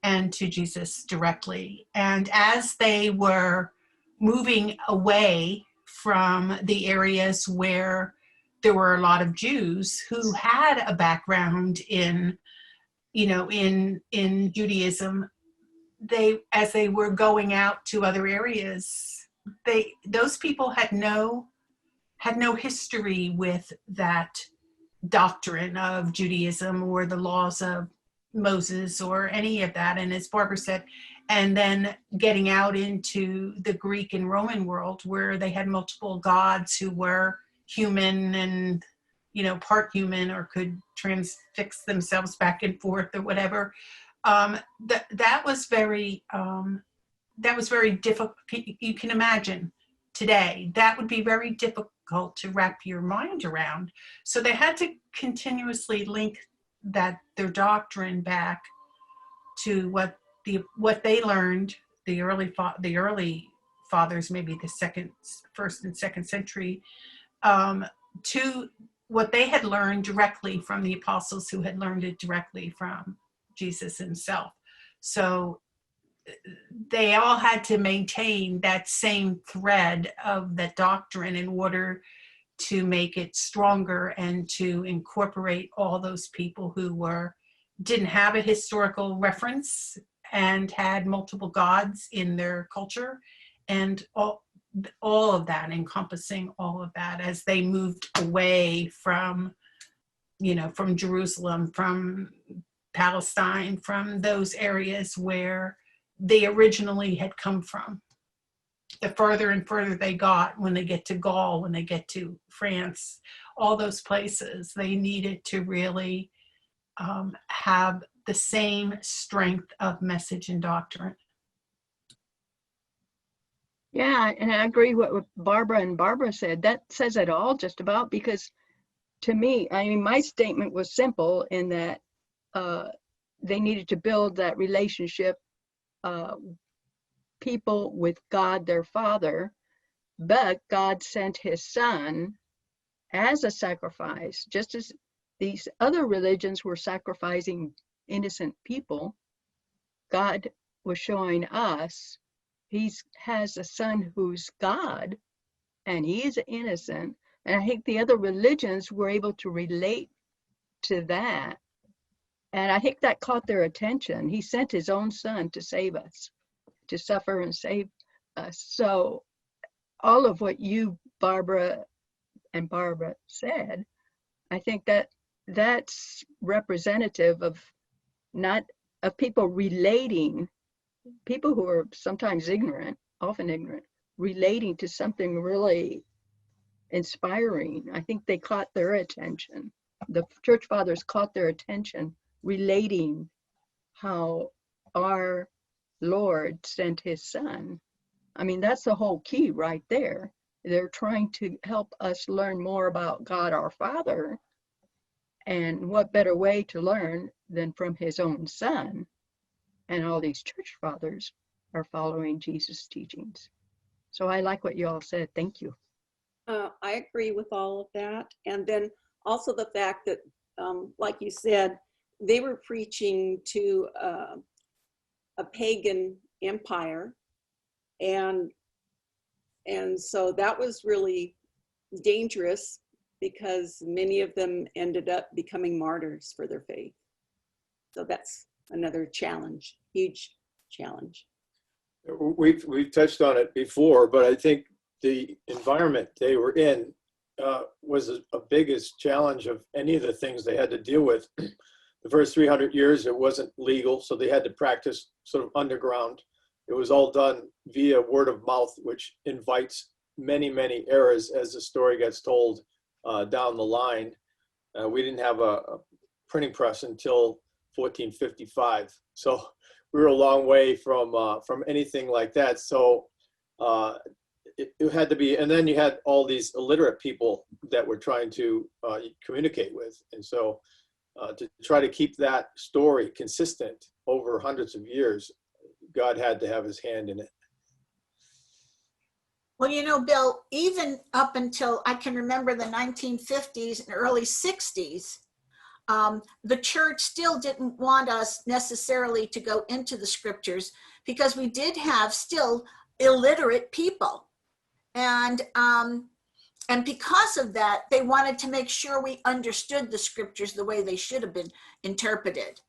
and to Jesus directly. And as they were moving away from the areas where there were a lot of Jews who had a background in, you know, in Judaism, as they were going out to other areas, those people had no history with that doctrine of Judaism or the laws of Moses or any of that. And as Barbara said, and then getting out into the Greek and Roman world where they had multiple gods who were human and, you know, part human or could transfix themselves back and forth or whatever. That was very difficult. You can imagine today that would be very difficult to wrap your mind around. So they had to continuously link their doctrine back to what they learned, the early fathers, maybe the first and second century, to what they had learned directly from the apostles who had learned it directly from Jesus himself. So they all had to maintain that same thread of that doctrine in order to make it stronger and to incorporate all those people who didn't have a historical reference and had multiple gods in their culture, and all of that, encompassing all of that as they moved away from, you know, from Jerusalem, from Palestine, from those areas where they originally had come from. The further and further they got, when they get to Gaul, when they get to France, all those places, they needed to really have the same strength of message and doctrine. Yeah, and I agree what Barbara said. That says it all just about, because to me, I mean, my statement was simple in that they needed to build that relationship, people with God, their Father, but God sent his Son as a sacrifice, just as these other religions were sacrificing innocent people. God was showing us he has a Son who's God, and he is innocent. And I think the other religions were able to relate to that. And I think that caught their attention. He sent his own Son to save us, to suffer and save us. So all of what you, Barbara said, I think that's representative of people relating, people who are sometimes ignorant, often ignorant, relating to something really inspiring. I think they caught their attention. The church fathers caught their attention relating how our Lord sent his son. I mean, that's the whole key right there. They're trying to help us learn more about God our Father. And what better way to learn than from his own son? And all these church fathers are following Jesus' teachings. So I like what you all said. Thank you. I agree with all of that. And then also the fact that, like you said, they were preaching to a pagan empire. And so that was really dangerous because many of them ended up becoming martyrs for their faith. So that's another challenge, huge challenge. We've touched on it before, but I think the environment they were in was a biggest challenge of any of the things they had to deal with. The first 300 years, it wasn't legal, so they had to practice sort of underground. It was all done via word of mouth, which invites many, many errors as the story gets told down the line. We didn't have a printing press until 1455, so we were a long way from anything like that. So it had to be, and then you had all these illiterate people that were trying to communicate with, and so to try to keep that story consistent over hundreds of years, God had to have his hand in it. Well, you know, Bill, even up until I can remember the 1950s and early 60s, the church still didn't want us necessarily to go into the scriptures because we did have still illiterate people. And because of that, they wanted to make sure we understood the scriptures the way they should have been interpreted.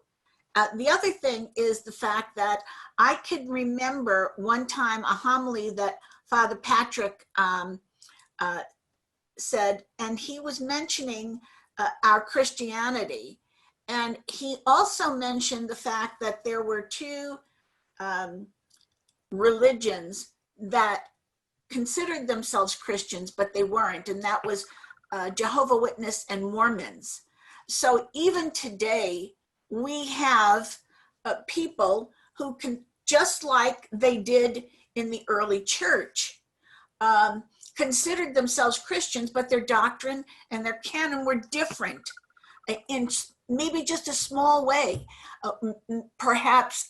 The other thing is the fact that I could remember one time a homily that Father Patrick said, and he was mentioning our Christianity. And he also mentioned the fact that there were two religions that considered themselves Christians, but they weren't, and that was Jehovah Witness and Mormons. So even today, we have people who can, just like they did in the early church, considered themselves Christians, but their doctrine and their canon were different in maybe just a small way, perhaps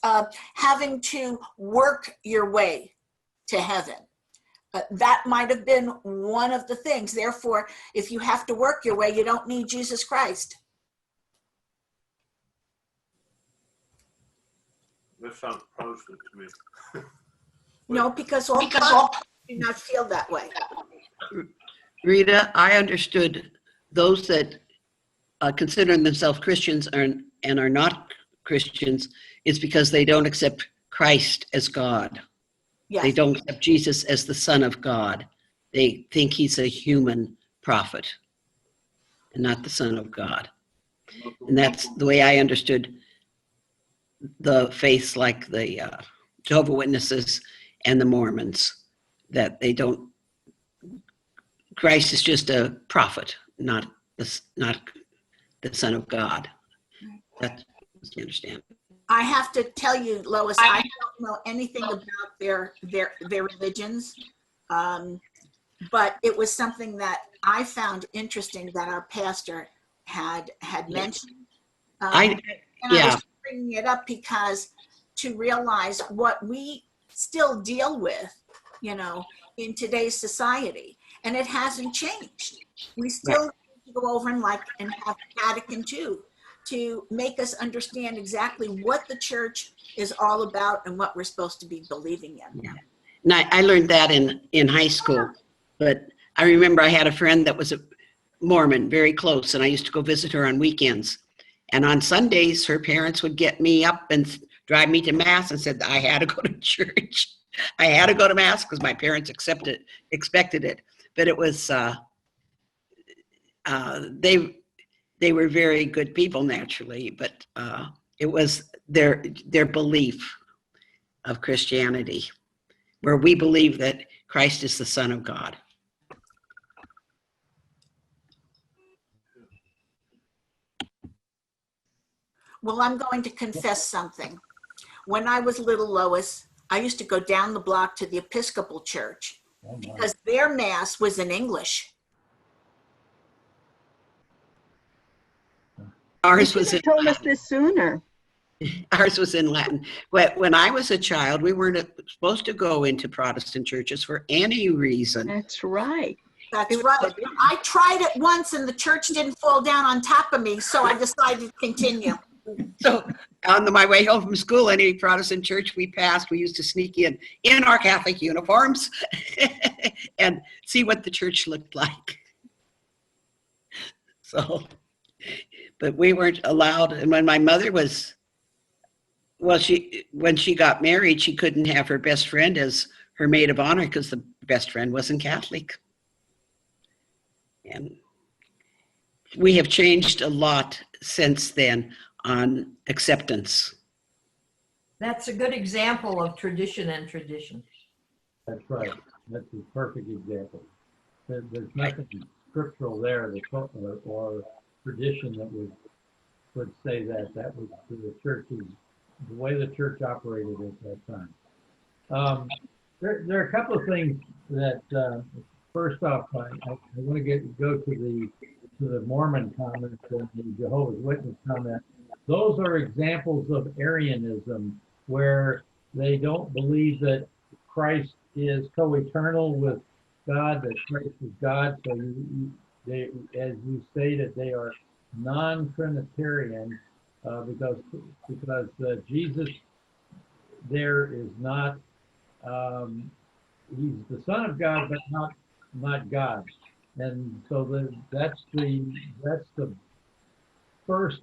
having to work your way to heaven. That might have been one of the things. Therefore, if you have to work your way, you don't need Jesus Christ. That sounds Protestant to me. No, because all Protestants do not feel that way. Rita, I understood those that consider themselves Christians and are not Christians is because they don't accept Christ as God. Yes. They don't accept Jesus as the Son of God. They think he's a human prophet and not the Son of God. And that's the way I understood the faiths like the Jehovah Witnesses and the Mormons, that they don't, Christ is just a prophet, not the Son of God. That's what I understand. I have to tell you, Lois, I don't know anything about their religions, but it was something that I found interesting that our pastor had mentioned. I was bringing it up because to realize what we still deal with, you know, in today's society, and it hasn't changed. We still need to go over and have Vatican II to make us understand exactly what the church is all about and what we're supposed to be believing in. Yeah. And I learned that in high school, but I remember I had a friend that was a Mormon, very close, and I used to go visit her on weekends. And on Sundays, her parents would get me up and drive me to Mass and said I had to go to church. I had to go to Mass because my parents expected it. But it was, they were very good people naturally, but it was their belief of Christianity where we believe that Christ is the Son of God. Well, I'm going to confess something. When I was little, Lois, I used to go down the block to the Episcopal Church because their mass was in English. Ours was in told us this sooner. Ours was in Latin. When I was a child, we weren't supposed to go into Protestant churches for any reason. That's right. That's right. I tried it once and the church didn't fall down on top of me, so I decided to continue. So on my way home from school, any Protestant church we passed, we used to sneak in our Catholic uniforms and see what the church looked like. So, but we weren't allowed. And when my mother was, well, when she got married, she couldn't have her best friend as her maid of honor because the best friend wasn't Catholic. And we have changed a lot since then on acceptance. That's a good example of tradition and tradition. That's right. That's a perfect example. There's nothing scriptural there or tradition that would say that. That was the way the church operated at that time. There are a couple of things that, first off, I want to go to the Mormon comment and the Jehovah's Witness comment. Those are examples of Arianism, where they don't believe that Christ is co-eternal with God, that Christ is God. So they, as you stated, they are non-Trinitarian because Jesus there is not, he's the Son of God, but not God. And so that's the first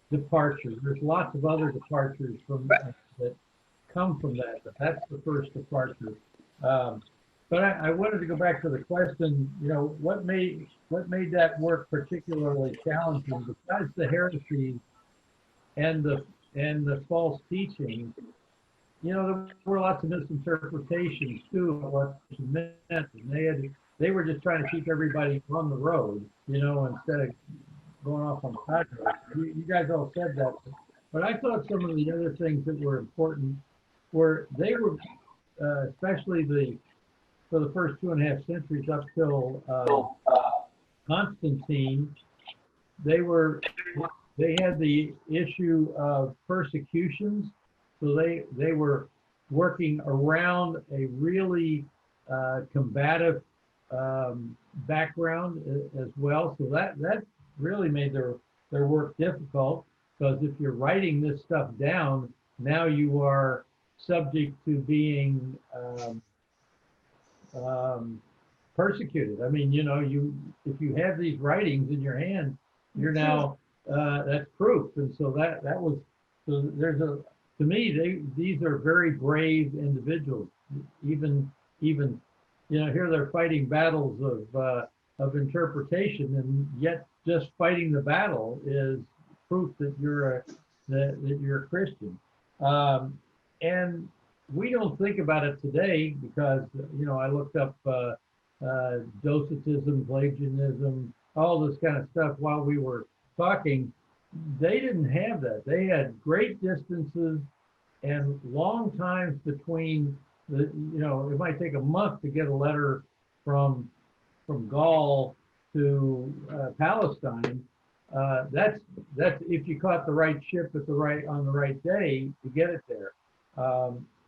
departure. There's lots of other departures from that come from that, but that's the first departure. But I wanted to go back to the question, what made that work particularly challenging besides the heresies and the false teachings? There were lots of misinterpretations too of what it meant, and they were just trying to keep everybody on the road, instead of going off on side roads. You guys all said that, but I thought some of the other things that were important were they were, especially for the first 2.5 centuries up till Constantine, they had the issue of persecutions, so they were working around a really combative background as well. So that really made their work difficult, because if you're writing this stuff down, now you are subject to being persecuted. I mean, if you have these writings in your hand, you're now that's proof. And so to me, these are very brave individuals. Even here they're fighting battles of interpretation, and yet just fighting the battle is proof that you're a Christian. And we don't think about it today because I looked up Docetism, Pelagianism, all this kind of stuff while we were talking. They didn't have that. They had great distances and long times between it might take a month to get a letter from Gaul to Palestine. That's if you caught the right ship on the right day to get it there.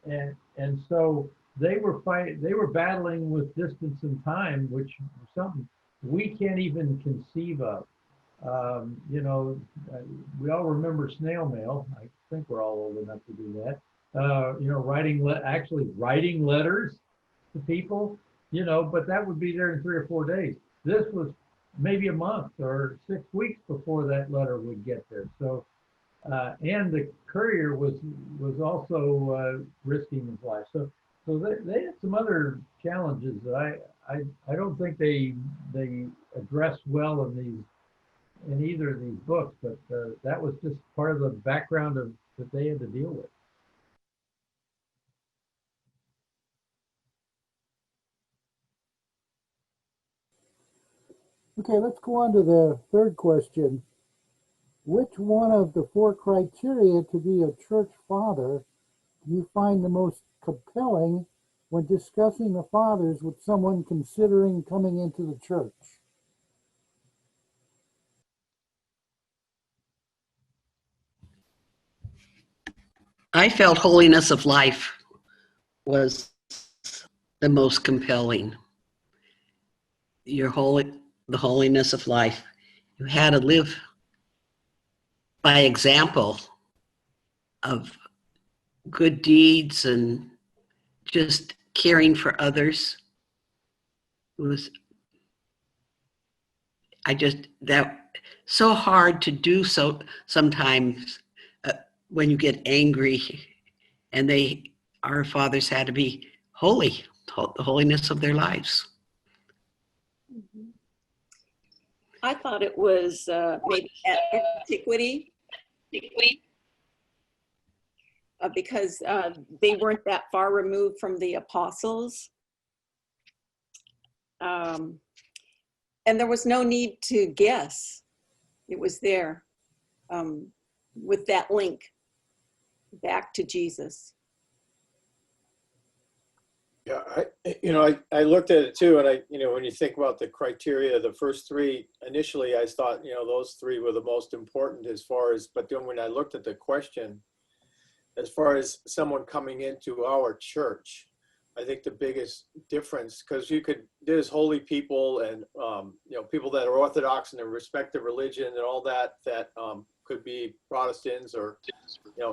And so they were battling with distance and time, which is something we can't even conceive of. We all remember snail mail. I think we're all old enough to do that. Writing letters to people, but that would be there in 3 or 4 days. This was maybe a month or 6 weeks before that letter would get there. So, and the courier was also risking his life. So they had some other challenges that I don't think they addressed well in either of these books, but that was just part of the background that they had to deal with. Okay, let's go on to the third question. Which one of the 4 criteria to be a church father do you find the most compelling when discussing the fathers with someone considering coming into the church? I felt holiness of life was the most compelling. The holiness of life. You had to live by example of good deeds and just caring for others. It was, that so hard to do so sometimes when you get angry, and our fathers had to be holy, the holiness of their lives. I thought it was maybe antiquity, because they weren't that far removed from the apostles. And there was no need to guess. It was there with that link back to Jesus. Yeah, I looked at it too, and when you think about the criteria, the first 3, initially I thought, those 3 were the most important as far as, but then when I looked at the question, as far as someone coming into our church, I think the biggest difference, because there's holy people and, people that are Orthodox in their respective religion and all that could be Protestants or,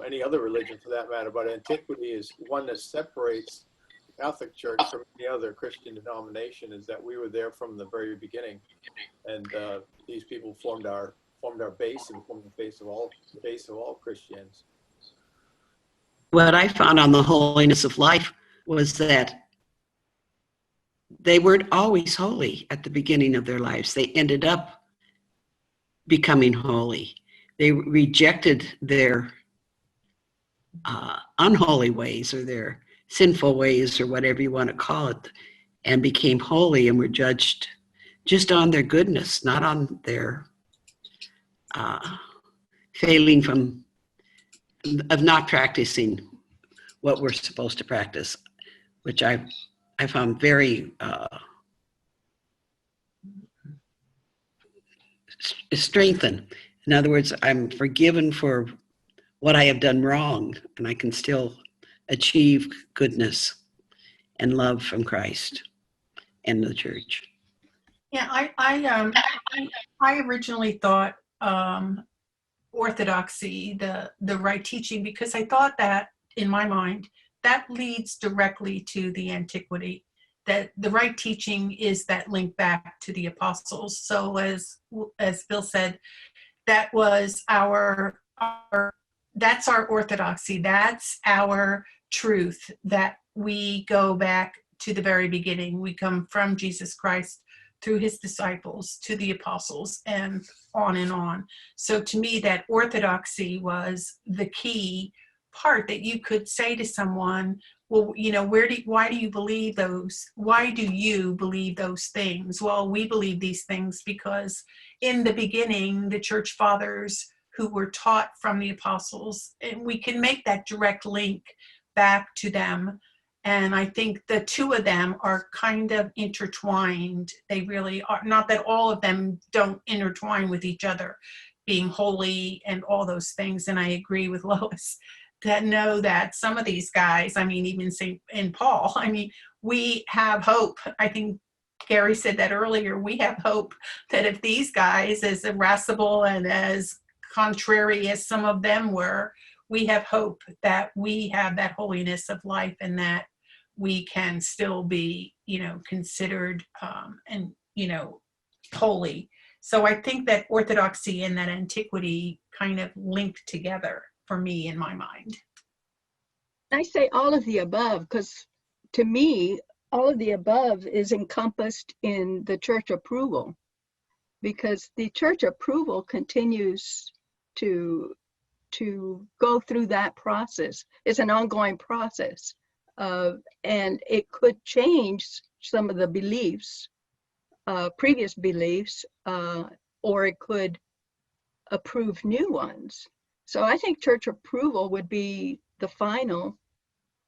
any other religion for that matter. But antiquity is one that separates the Catholic Church from any other Christian denomination, is that we were there from the very beginning. And these people formed our base and formed the base of all Christians. What I found on the holiness of life was that they weren't always holy at the beginning of their lives. They ended up becoming holy. They rejected their unholy ways or their sinful ways or whatever you want to call it, and became holy and were judged just on their goodness, not on their failing of not practicing what we're supposed to practice, which I found very strengthened. In other words, I'm forgiven for what I have done wrong, and I can still achieve goodness and love from Christ and the church. Yeah, I originally thought orthodoxy, the right teaching, because I thought that in my mind that leads directly to the antiquity, that the right teaching is that link back to the apostles. So as Bill said, that was that's our orthodoxy, that's our truth, that we go back to the very beginning. We come from Jesus Christ through his disciples to the apostles and on and on. So to me, that orthodoxy was the key part, that you could say to someone, well, why do you believe those? Why do you believe those things? Well, we believe these things because in the beginning, the church fathers who were taught from the apostles, and we can make that direct link back to them. And I think the 2 of them are kind of intertwined. They really are. Not that all of them don't intertwine with each other, being holy and all those things. And I agree with Lois that know that some of these guys, even St. and Paul, we have hope. I think Gary said that earlier. We have hope that if these guys, as irascible and as contrary as some of them were, we have hope that we have that holiness of life, and that we can still be, considered and holy. So I think that orthodoxy and that antiquity kind of linked together for me in my mind. I say all of the above because to me, all of the above is encompassed in the church approval, because the church approval continues to go through that process. It's an ongoing process, and it could change some of the beliefs previous beliefs, or it could approve new ones. So I think church approval would be the final,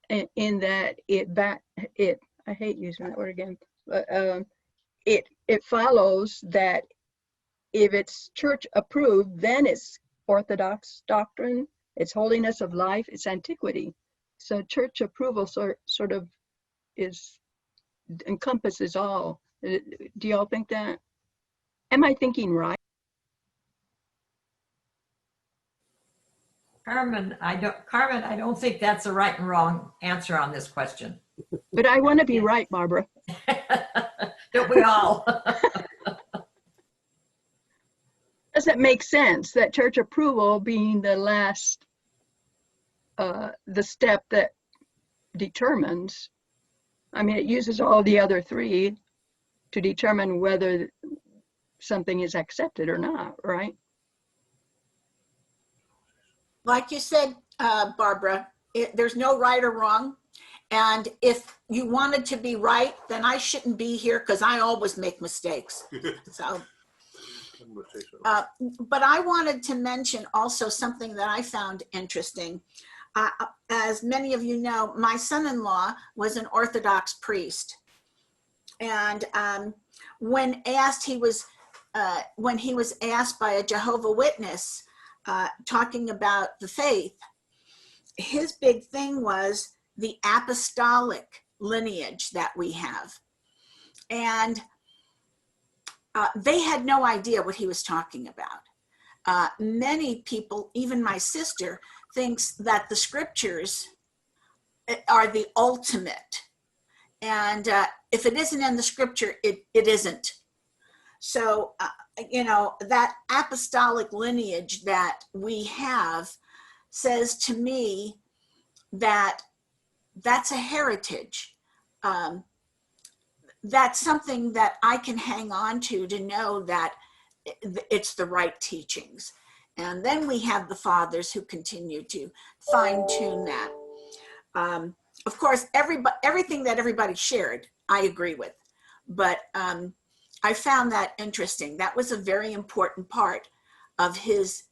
in that I hate using that word again, but it follows that if it's church approved, then it's orthodox doctrine, it's holiness of life, it's antiquity. So church approval sort of encompasses all. Do y'all think that? Am I thinking right? Carmen, I don't think that's a right and wrong answer on this question. But I want to be right, Barbara. Don't we all? Does it make sense that church approval being the last, the step that determines? I mean, it uses all the other three to determine whether something is accepted or not, right? Like you said, Barbara, there's no right or wrong. And if you wanted to be right, then I shouldn't be here because I always make mistakes. So, but I wanted to mention also something that I found interesting. As many of you know, my son-in-law was an Orthodox priest. And when he was asked by a Jehovah's Witness, talking about the faith, his big thing was the apostolic lineage that we have. And they had no idea what he was talking about. Many people, even my sister, thinks that the scriptures are the ultimate. And if it isn't in the scripture, it isn't. So, that apostolic lineage that we have says to me that that's a heritage. That's something that I can hang on to know that it's the right teachings. And then we have the fathers who continue to fine tune that. Of course, everything that everybody shared, I agree with. But I found that interesting. That was a very important part of his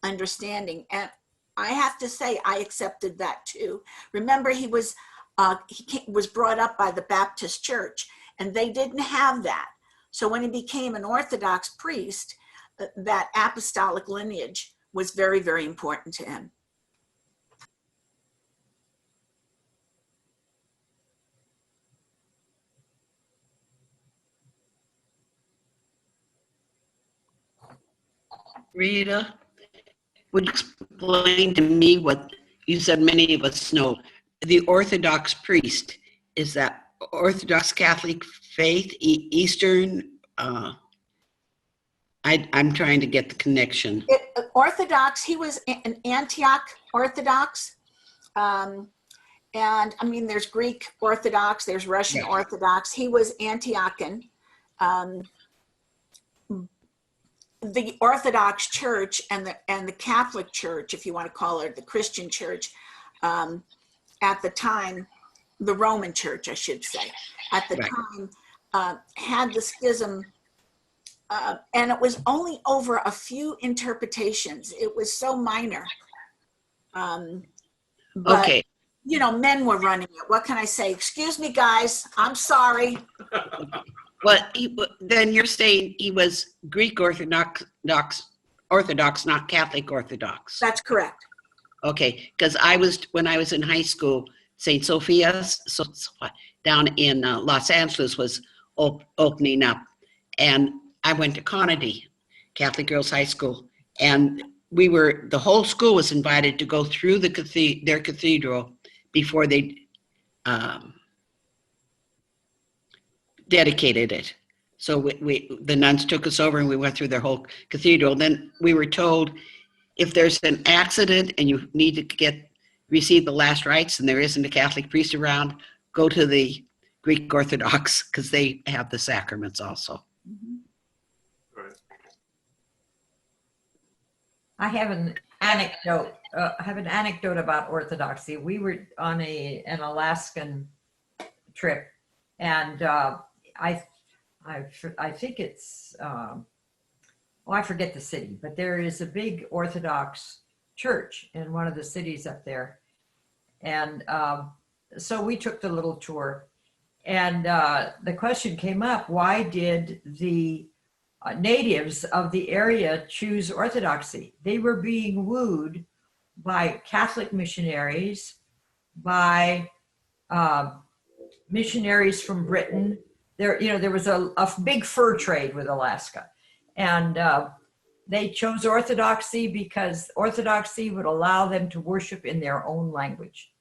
understanding. And I have to say, I accepted that too. Remember, he was brought up by the Baptist church, and they didn't have that. So when he became an Orthodox priest, that apostolic lineage was very, very important to him. Rita, would you explain to me what you said many of us know? The Orthodox priest, is that Orthodox Catholic faith, Eastern? I'm trying to get the connection. Orthodox, he was an Antioch Orthodox. And I mean, there's Greek Orthodox, there's Russian Orthodox. He was Antiochian. The Orthodox Church and the Catholic Church, if you want to call it the Christian Church, at the time, the Roman Church, I should say, at the time, had the schism, and it was only over a few interpretations. It was so minor. But, okay. Men were running it. What can I say? Excuse me, guys. I'm sorry. Well, then you're saying he was Greek Orthodox, not Catholic Orthodox. That's correct. Okay, because when I was in high school, St. Sophia's down in Los Angeles was opening up, and I went to Conady, Catholic Girls High School, and the whole school was invited to go through their cathedral before they dedicated it. So the nuns took us over and we went through their whole cathedral. Then we were told if there's an accident and you need to receive the last rites and there isn't a Catholic priest around, go to the Greek Orthodox because they have the sacraments also. I have an anecdote about Orthodoxy. We were on an Alaskan trip, and I I think it's, I forget the city, but there is a big Orthodox church in one of the cities up there. And so we took the little tour, and the question came up, why did the natives of the area choose Orthodoxy? They were being wooed by Catholic missionaries, by missionaries from Britain. There was a big fur trade with Alaska, and they chose Orthodoxy because Orthodoxy would allow them to worship in their own language.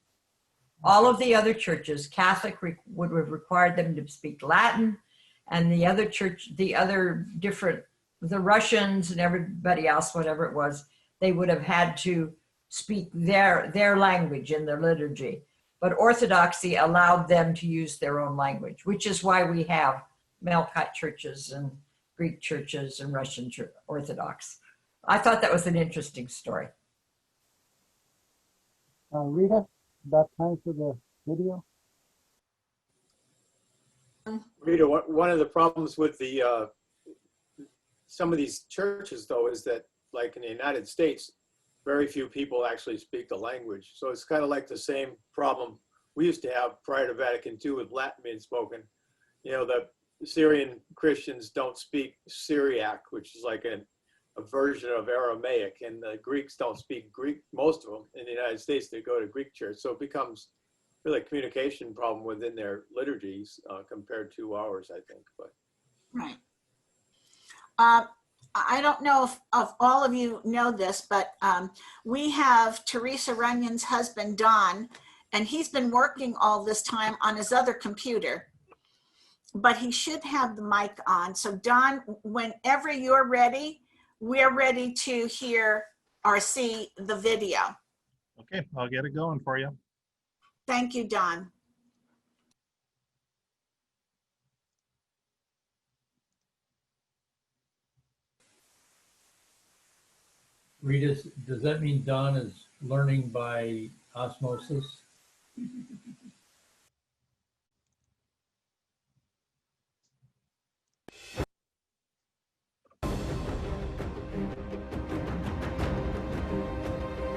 All of the other churches, Catholic would have required them to speak Latin, and the Russians and everybody else, whatever it was, they would have had to speak their language in their liturgy. But Orthodoxy allowed them to use their own language, which is why we have Melkite churches and Greek churches and Russian Orthodox. I thought that was an interesting story. Rita, about time for the video? Rita, one of the problems with the some of these churches, though, is that, like in the United States, very few people actually speak the language. So it's kind of like the same problem we used to have prior to Vatican II with Latin being spoken. The Syrian Christians don't speak Syriac, which is like a version of Aramaic, and the Greeks don't speak Greek, most of them in the United States. They go to Greek church. So it becomes really a communication problem within their liturgies compared to ours, I think. But right. I don't know if all of you know this, but we have Teresa Runyon's husband, Don, and he's been working all this time on his other computer, but he should have the mic on. So Don, whenever you're ready, we're ready to hear or see the video. Okay, I'll get it going for you. Thank you, Don. Rita, does that mean Don is learning by osmosis? Can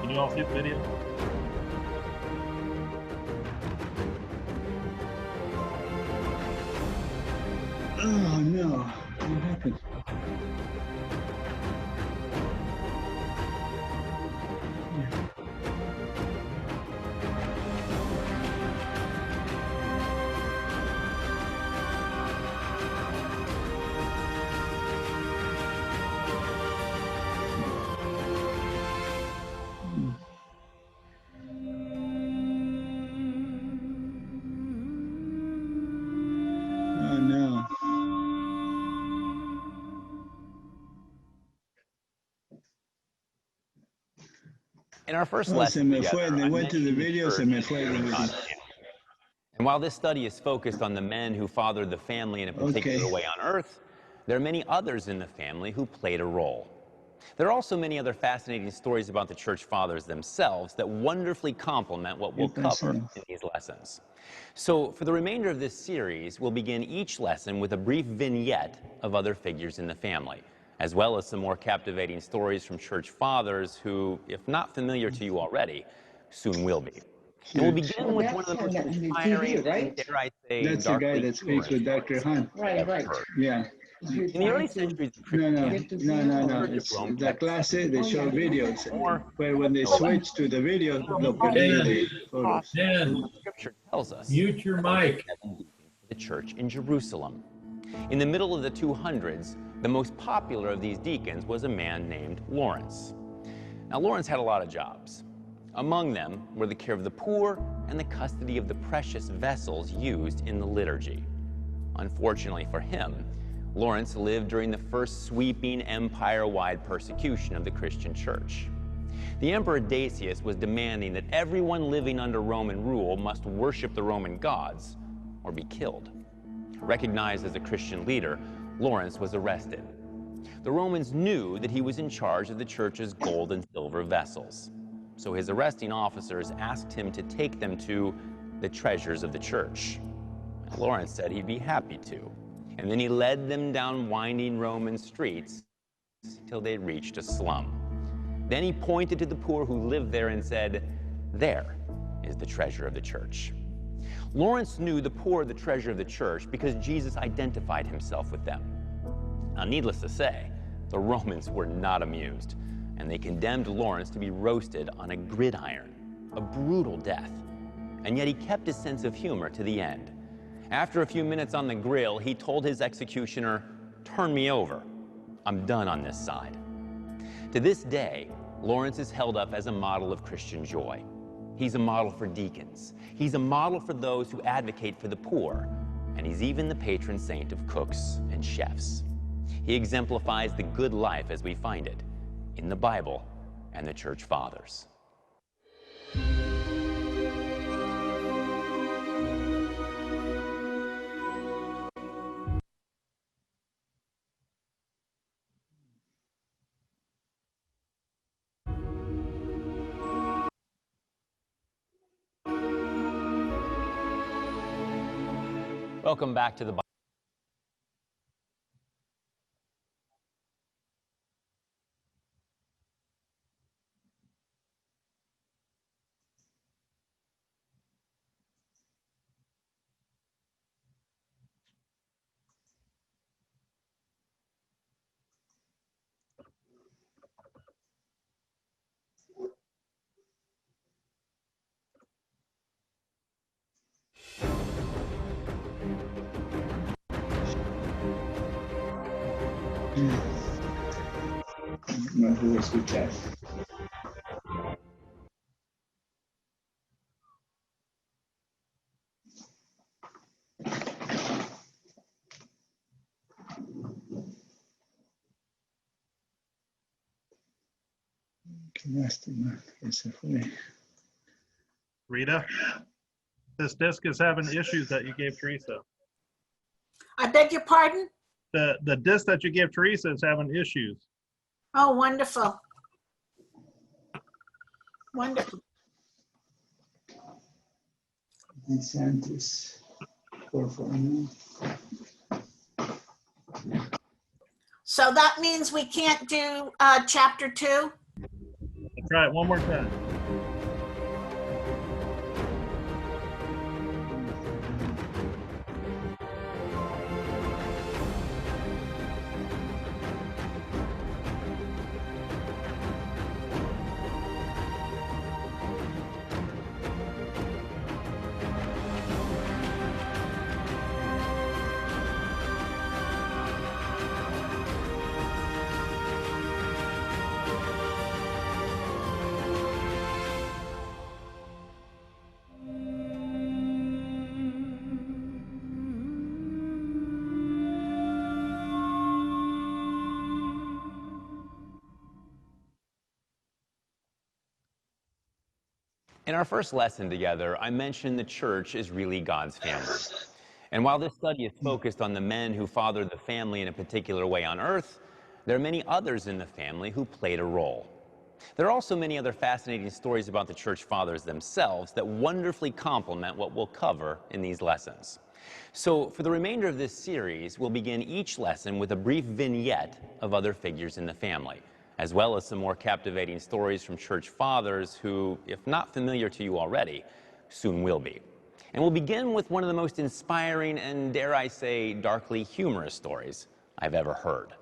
you all see the video? Oh no, what happened? Oh no. In our first Oh, lesson se me together, fue. They I went to the mentioned video, church se me fue. and content. And while this study is focused on the men who fathered the family in a particular Okay. way on earth, there are many others in the family who played a role. There are also many other fascinating stories about the church fathers themselves that wonderfully complement what we'll cover in these lessons. So for the remainder of this series, we'll begin each lesson with a brief vignette of other figures in the family, as well as some more captivating stories from church fathers who, if not familiar to you already, soon will be. And we'll begin with one of the most inspiring, and dare I say, That's the guy darkly that speaks with Dr. Han. I've ever heard. Yeah. In the early centuries of No. Christianity, No. It's the class A, they show videos. But when they switch to the video, they'll put in the photos. Dan, Scripture tells us mute your mic. the church in Jerusalem. In the middle of the 200s, the most popular of these deacons was a man named Lawrence. Now, Lawrence had a lot of jobs. Among them were the care of the poor and the custody of the precious vessels used in the liturgy. Unfortunately for him, Lawrence lived during the first sweeping empire-wide persecution of the Christian church. The Emperor Decius was demanding that everyone living under Roman rule must worship the Roman gods or be killed. Recognized as a Christian leader, Lawrence was arrested. The Romans knew that he was in charge of the church's gold and silver vessels. So his arresting officers asked him to take them to the treasures of the church. And Lawrence said he'd be happy to. And then he led them down winding Roman streets till they reached a slum. Then he pointed to the poor who lived there and said, "There is the treasure of the church." Lawrence knew the poor are the treasure of the church because Jesus identified himself with them. Now, needless to say, the Romans were not amused, and they condemned Lawrence to be roasted on a gridiron, a brutal death. And yet he kept his sense of humor to the end. After a few minutes on the grill, he told his executioner, "Turn me over. I'm done on this side." To this day, Lawrence is held up as a model of Christian joy. He's a model for deacons. He's a model for those who advocate for the poor. And he's even the patron saint of cooks and chefs. He exemplifies the good life as we find it in the Bible and the church fathers. Welcome back to the Bible. No, who was with that? Qué lástima que se fue. Rita, this disc is having issues that you gave Teresa. I beg your pardon? The disc that you gave Teresa is having issues. Oh, wonderful. Wonderful. DeSantis, por favor. So that means we can't do chapter 2? Let's try it one more time. In our first lesson together, I mentioned the church is really God's family. And while this study is focused on the men who fathered the family in a particular way on earth, there are many others in the family who played a role. There are also many other fascinating stories about the church fathers themselves that wonderfully complement what we'll cover in these lessons. So for the remainder of this series, we'll begin each lesson with a brief vignette of other figures in the family, as well as some more captivating stories from church fathers who, if not familiar to you already, soon will be. And we'll begin with one of the most inspiring and, dare I say, darkly humorous stories I've ever heard.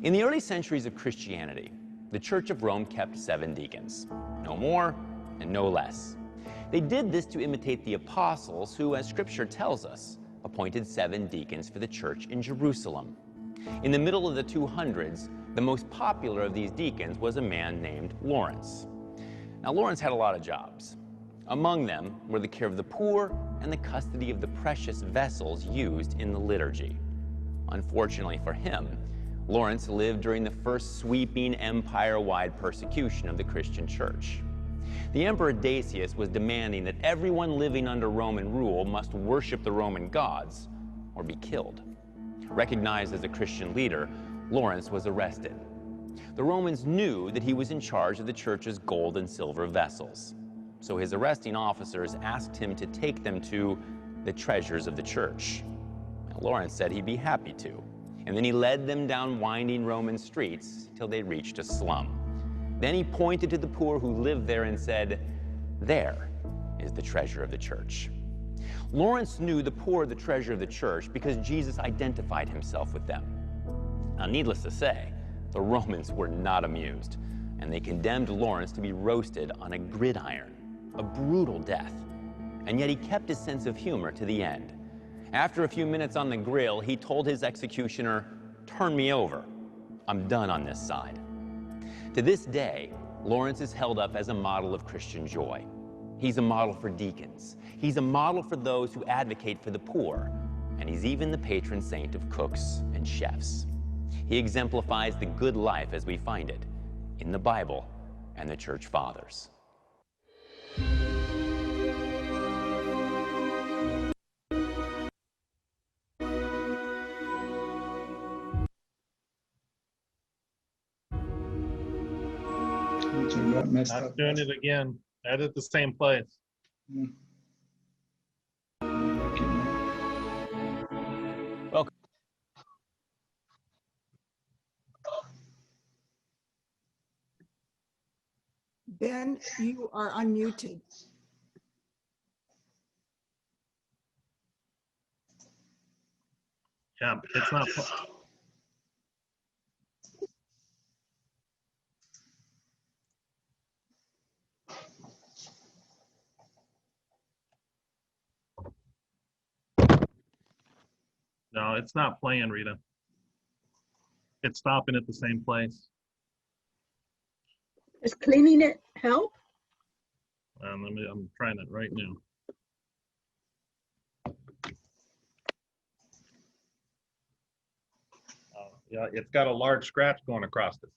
In the early centuries of Christianity, the Church of Rome kept 7 deacons, no more and no less. They did this to imitate the apostles who, as Scripture tells us, appointed 7 deacons for the church in Jerusalem. In the middle of the 200s, the most popular of these deacons was a man named Lawrence. Now, Lawrence had a lot of jobs. Among them were the care of the poor and the custody of the precious vessels used in the liturgy. Unfortunately for him, Lawrence lived during the first sweeping empire-wide persecution of the Christian church. The Emperor Decius was demanding that everyone living under Roman rule must worship the Roman gods or be killed. Recognized as a Christian leader, Lawrence was arrested. The Romans knew that he was in charge of the church's gold and silver vessels. So his arresting officers asked him to take them to the treasures of the church. Now, Lawrence said he'd be happy to. And then he led them down winding Roman streets till they reached a slum. Then he pointed to the poor who lived there and said, "There is the treasure of the church." Lawrence knew the poor are the treasure of the church because Jesus identified himself with them. Now, needless to say, the Romans were not amused, and they condemned Lawrence to be roasted on a gridiron, a brutal death. And yet he kept his sense of humor to the end. After a few minutes on the grill, he told his executioner, "Turn me over. I'm done on this side." To this day, Lawrence is held up as a model of Christian joy. He's a model for deacons. He's a model for those who advocate for the poor. And he's even the patron saint of cooks and chefs. He exemplifies the good life as we find it in the Bible and the church fathers. Not doing it again. Edit the same place. Welcome. Ben, you are unmuted. Yeah, it's not. No, it's not playing, Rita. It's stopping at the same place. Does cleaning it help? I'm trying it right now. Yeah, it's got a large scratch going across it.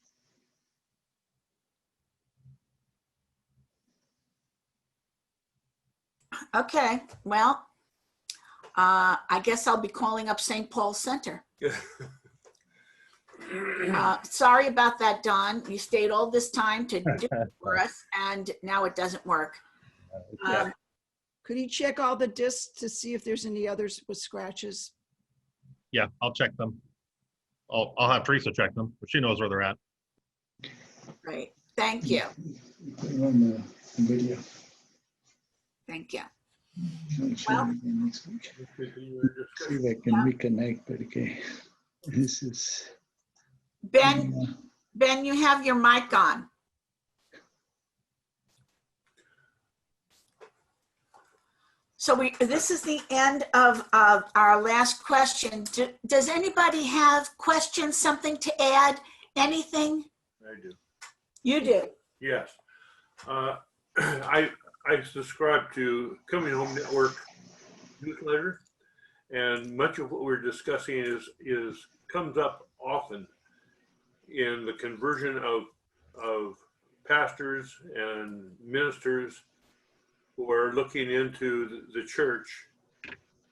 Okay, well, I guess I'll be calling up St. Paul Center. Sorry about that, Don. You stayed all this time to do it for us, and now it doesn't work. Could you check all the discs to see if there's any others with scratches? Yeah, I'll check them. I'll have Teresa check them, but she knows where they're at. Great, thank you. Put it on the video. Thank you. Well, next week. See if I can reconnect, but okay. This is Ben, Ben, you have your mic on. So this is the end of our last question. Does anybody have questions, something to add, anything? I do. You do? Yes. I subscribe to Coming Home Network newsletter, and much of what we're discussing comes up often in the conversion of pastors and ministers who are looking into the church,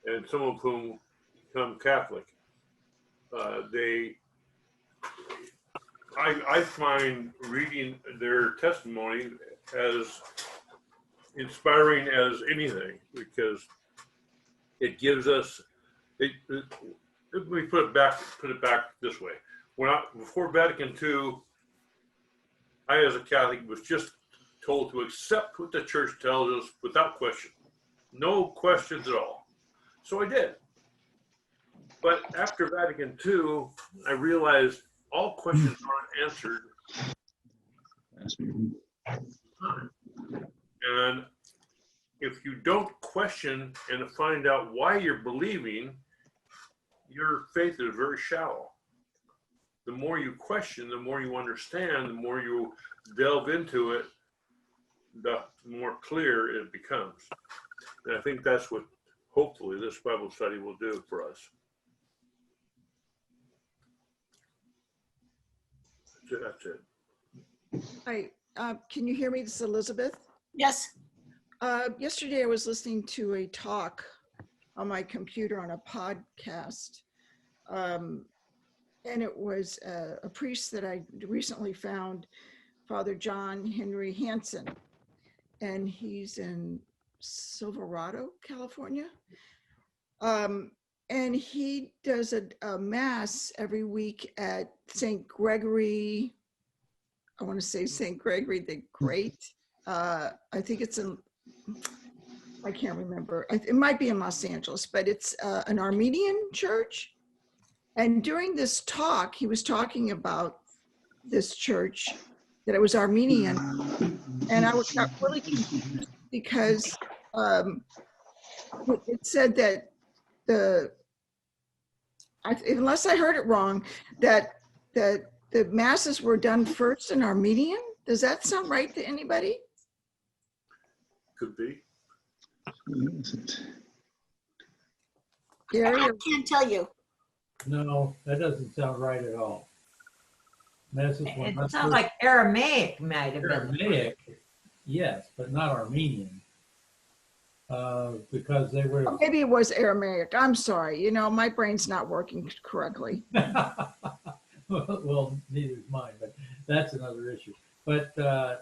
and some of whom become Catholic. I find reading their testimony as inspiring as anything, because it gives us. Let me put it back this way. Before Vatican II, I, as a Catholic, was just told to accept what the church tells us without question. No questions at all. So I did. But after Vatican II, I realized all questions aren't answered. And if you don't question and find out why you're believing, your faith is very shallow. The more you question, the more you understand, the more you delve into it, the more clear it becomes. And I think that's what hopefully this Bible study will do for us. That's it. Hi, can you hear me? This is Elizabeth. Yes. Yesterday I was listening to a talk on my computer on a podcast. And it was a priest that I recently found, Father John Henry Hansen. And he's in Silverado, California. And he does a mass every week at St. Gregory. I want to say St. Gregory the Great. I think it's in, I can't remember. It might be in Los Angeles, but it's an Armenian church. And during this talk, he was talking about this church, that it was Armenian. And I got really confused because it said that unless I heard it wrong, that the masses were done first in Armenian. Does that sound right to anybody? Could be. Gary, I can't tell you. No, that doesn't sound right at all. Masses were It not sounds first- like Aramaic might have been. Aramaic, yes, but not Armenian. Because they were. Oh, maybe it was Aramaic. I'm sorry. You know, my brain's not working correctly. Well, neither is mine, but that's another issue. But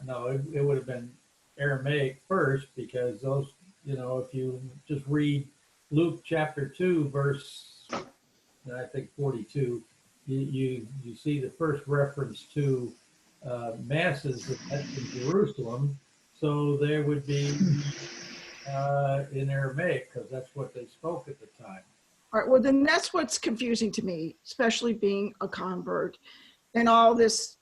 no, it would have been Aramaic first, because those, you know, if you just read Luke chapter 2, verse, I think 42, you see the first reference to masses that's in Jerusalem. So there would be in Aramaic, because that's what they spoke at the time. All right, well, then that's what's confusing to me, especially being a convert and all this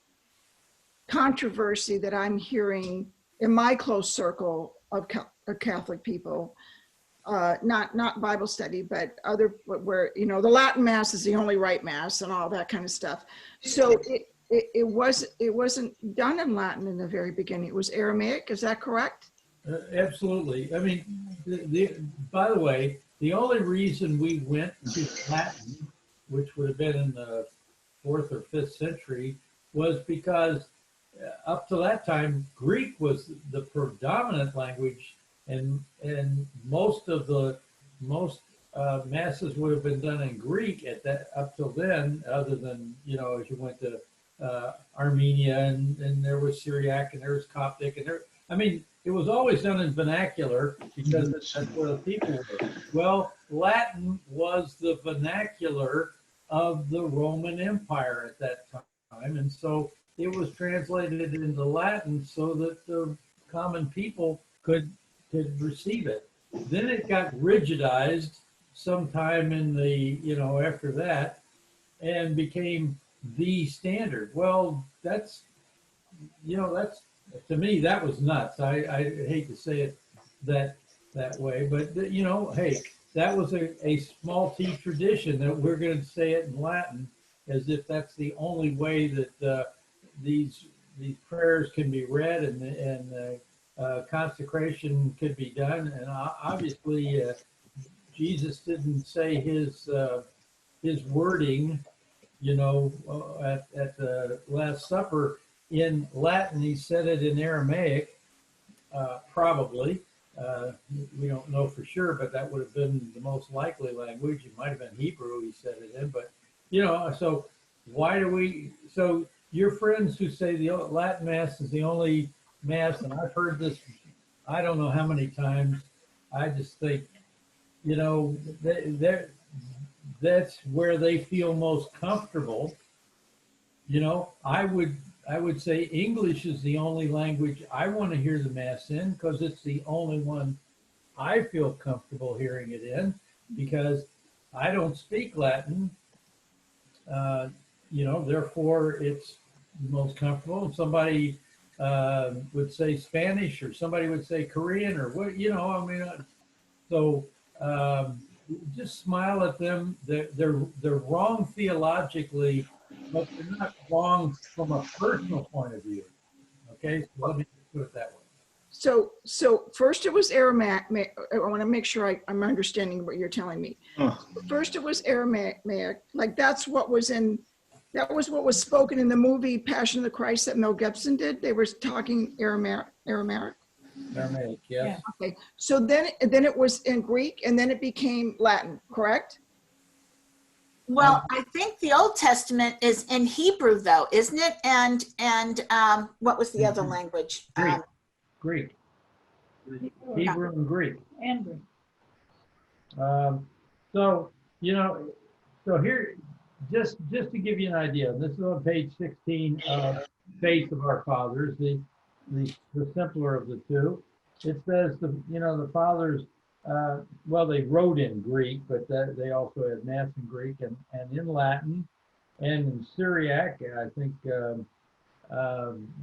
controversy that I'm hearing in my close circle of Catholic people, not Bible study, but other, where, you know, the Latin Mass is the only right Mass and all that kind of stuff. So it wasn't done in Latin in the very beginning. It was Aramaic, is that correct? Absolutely. I mean, by the way, the only reason we went to Latin, which would have been in the 4th or 5th century, was because up to that time, Greek was the predominant language, and most masses would have been done in Greek at that up till then, other than, you know, as you went to Armenia, and there was Syriac, and there was Coptic, and there, I mean, it was always done in vernacular because that's where the people were. Well, Latin was the vernacular of the Roman Empire at that time. And so it was translated into Latin so that the common people could receive it. Then it got rigidized sometime in the, you know, after that, and became the standard. Well, that's, you know, that's, to me, that was nuts. I hate to say it that way, but you know, hey, that was a small t tradition that we're going to say it in Latin, as if that's the only way that these prayers can be read and consecration could be done. And obviously, Jesus didn't say his wording, you know, at the Last Supper in Latin. He said it in Aramaic, probably. We don't know for sure, but that would have been the most likely language. It might have been Hebrew he said it in, but, you know, so why do we, so your friends who say the Latin Mass is the only Mass, and I've heard this, I don't know how many times, I just think, you know, that's where they feel most comfortable. You know, I would say English is the only language I want to hear the Mass in, because it's the only one I feel comfortable hearing it in, because I don't speak Latin. You know, therefore it's the most comfortable. Somebody would say Spanish, or somebody would say Korean, or what, you know, I mean, so just smile at them. They're wrong theologically, but they're not wrong from a personal point of view. Okay, so let me put it that way. So first it was Aramaic. I want to make sure I'm understanding what you're telling me. First it was Aramaic, like that was what was spoken in the movie Passion of the Christ that Mel Gibson did. They were talking Aramaic. Aramaic, yes. Okay, so then it was in Greek, and then it became Latin, correct? Well, I think the Old Testament is in Hebrew, though, isn't it? And what was the other language? Greek. Hebrew and Greek. And Greek. So You know, so here, just to give you an idea, this is on page 16 of Faith of Our Fathers, the simpler of the two. It says the fathers, well, they wrote in Greek, but they also had mass in Greek and in Latin and in Syriac. I think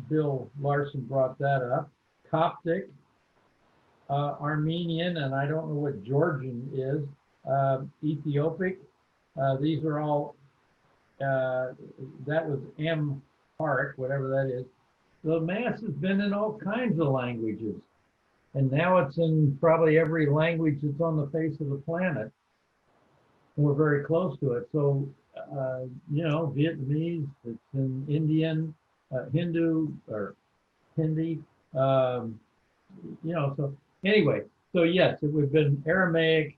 Bill Larson brought that up. Coptic, Armenian, and I don't know what Georgian is. Ethiopic. These are all, that was Amharic, whatever that is. The Mass has been in all kinds of languages. And now it's in probably every language that's on the face of the planet. We're very close to it. So, Vietnamese, it's in Indian, Hindu, or Hindi. So anyway, so yes, it would have been Aramaic,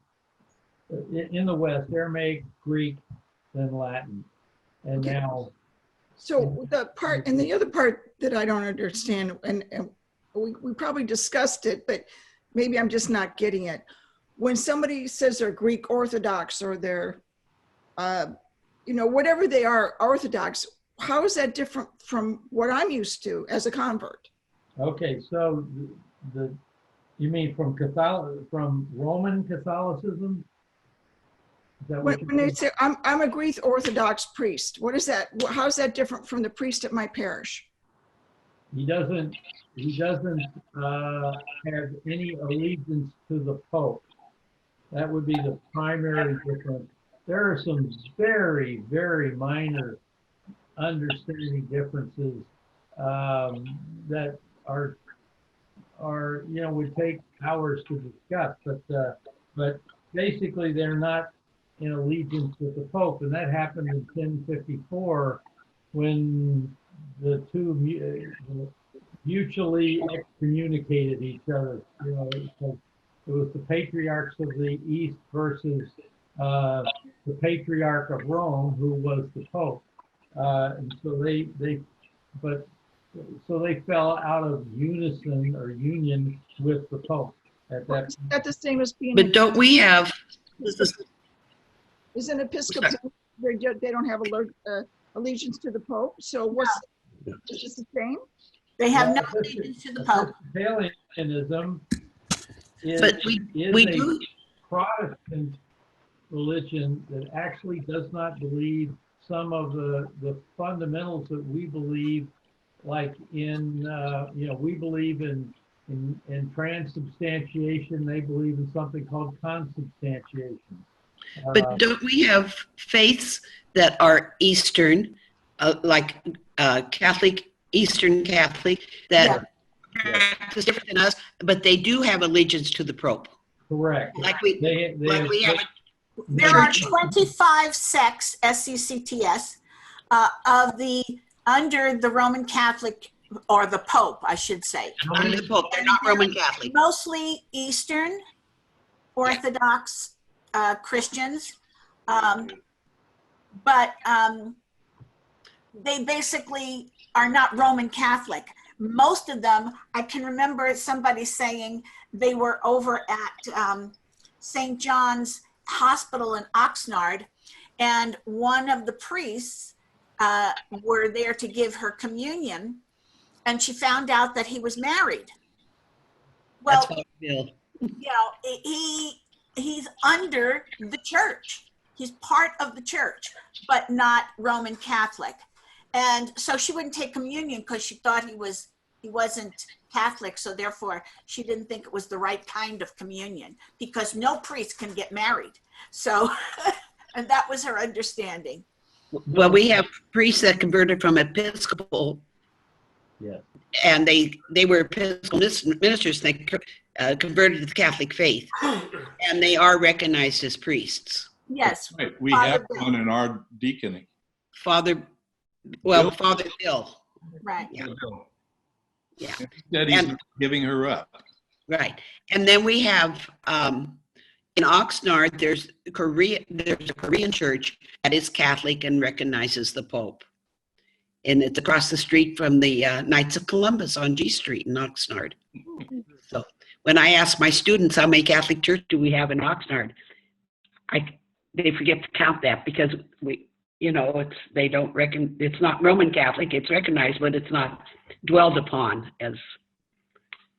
in the West, Aramaic, Greek, then Latin, and Okay. now. So the other part that I don't understand, and we probably discussed it, but maybe I'm just not getting it. When somebody says they're Greek Orthodox or they're, whatever they are, Orthodox, how is that different from what I'm used to as a convert? Okay, so you mean from Roman Catholicism? Is that what When they say I'm a Greek Orthodox priest, what is that? How is that different from the priest at my parish? He doesn't have any allegiance to the Pope. That would be the primary difference. There are some very, very minor understanding differences that are would take hours to discuss, but basically they're not in allegiance with the Pope, and that happened in 1054 when the two mutually excommunicated each other. It was the patriarchs of the East versus the Patriarch of Rome, who was the Pope, and so they fell out of unison or union with the Pope at that. Is that the same as being? But don't we have? Isn't Episcopal? They don't have allegiance to the Pope. So is this the same? They have no allegiance to the Pope. Episcopalianism is we a do. Protestant religion that actually does not believe some of the fundamentals that we believe, like in we believe in transubstantiation. They believe in something called consubstantiation. But don't we have faiths that are Eastern, like Catholic, Eastern Catholic, that practice different than us, but they do have allegiance to the Pope? Correct. Like we have. There are 25 sects, SCCTS, under the Roman Catholic, or the Pope, I should say. Under the Pope, they're not Roman Catholic. Mostly Eastern Orthodox Christians, but they basically are not Roman Catholic. Most of them, I can remember somebody saying they were over at St. John's Hospital in Oxnard, and one of the priests were there to give her communion, and she found out that he was married. Well, he's under the church. He's part of the church, but not Roman Catholic. And so she wouldn't take communion because she thought he wasn't Catholic. So therefore she didn't think it was the right kind of communion, because no priest can get married. So, and that was her understanding. Well, we have priests that converted from Episcopal. Yeah. And they were Episcopal ministers. They converted to the Catholic faith, and they are recognized as priests. Yes. Right. We have one in our deaconing. Father Bill. Right. Yeah. Yeah. That he's not giving her up. Right. And then we have in Oxnard, there's a Korean church that is Catholic and recognizes the Pope. And it's across the street from the Knights of Columbus on G Street in Oxnard. So when I ask my students how many Catholic church do we have in Oxnard, they forget to count that because they don't reckon, it's not Roman Catholic, it's recognized, but it's not dwelled upon as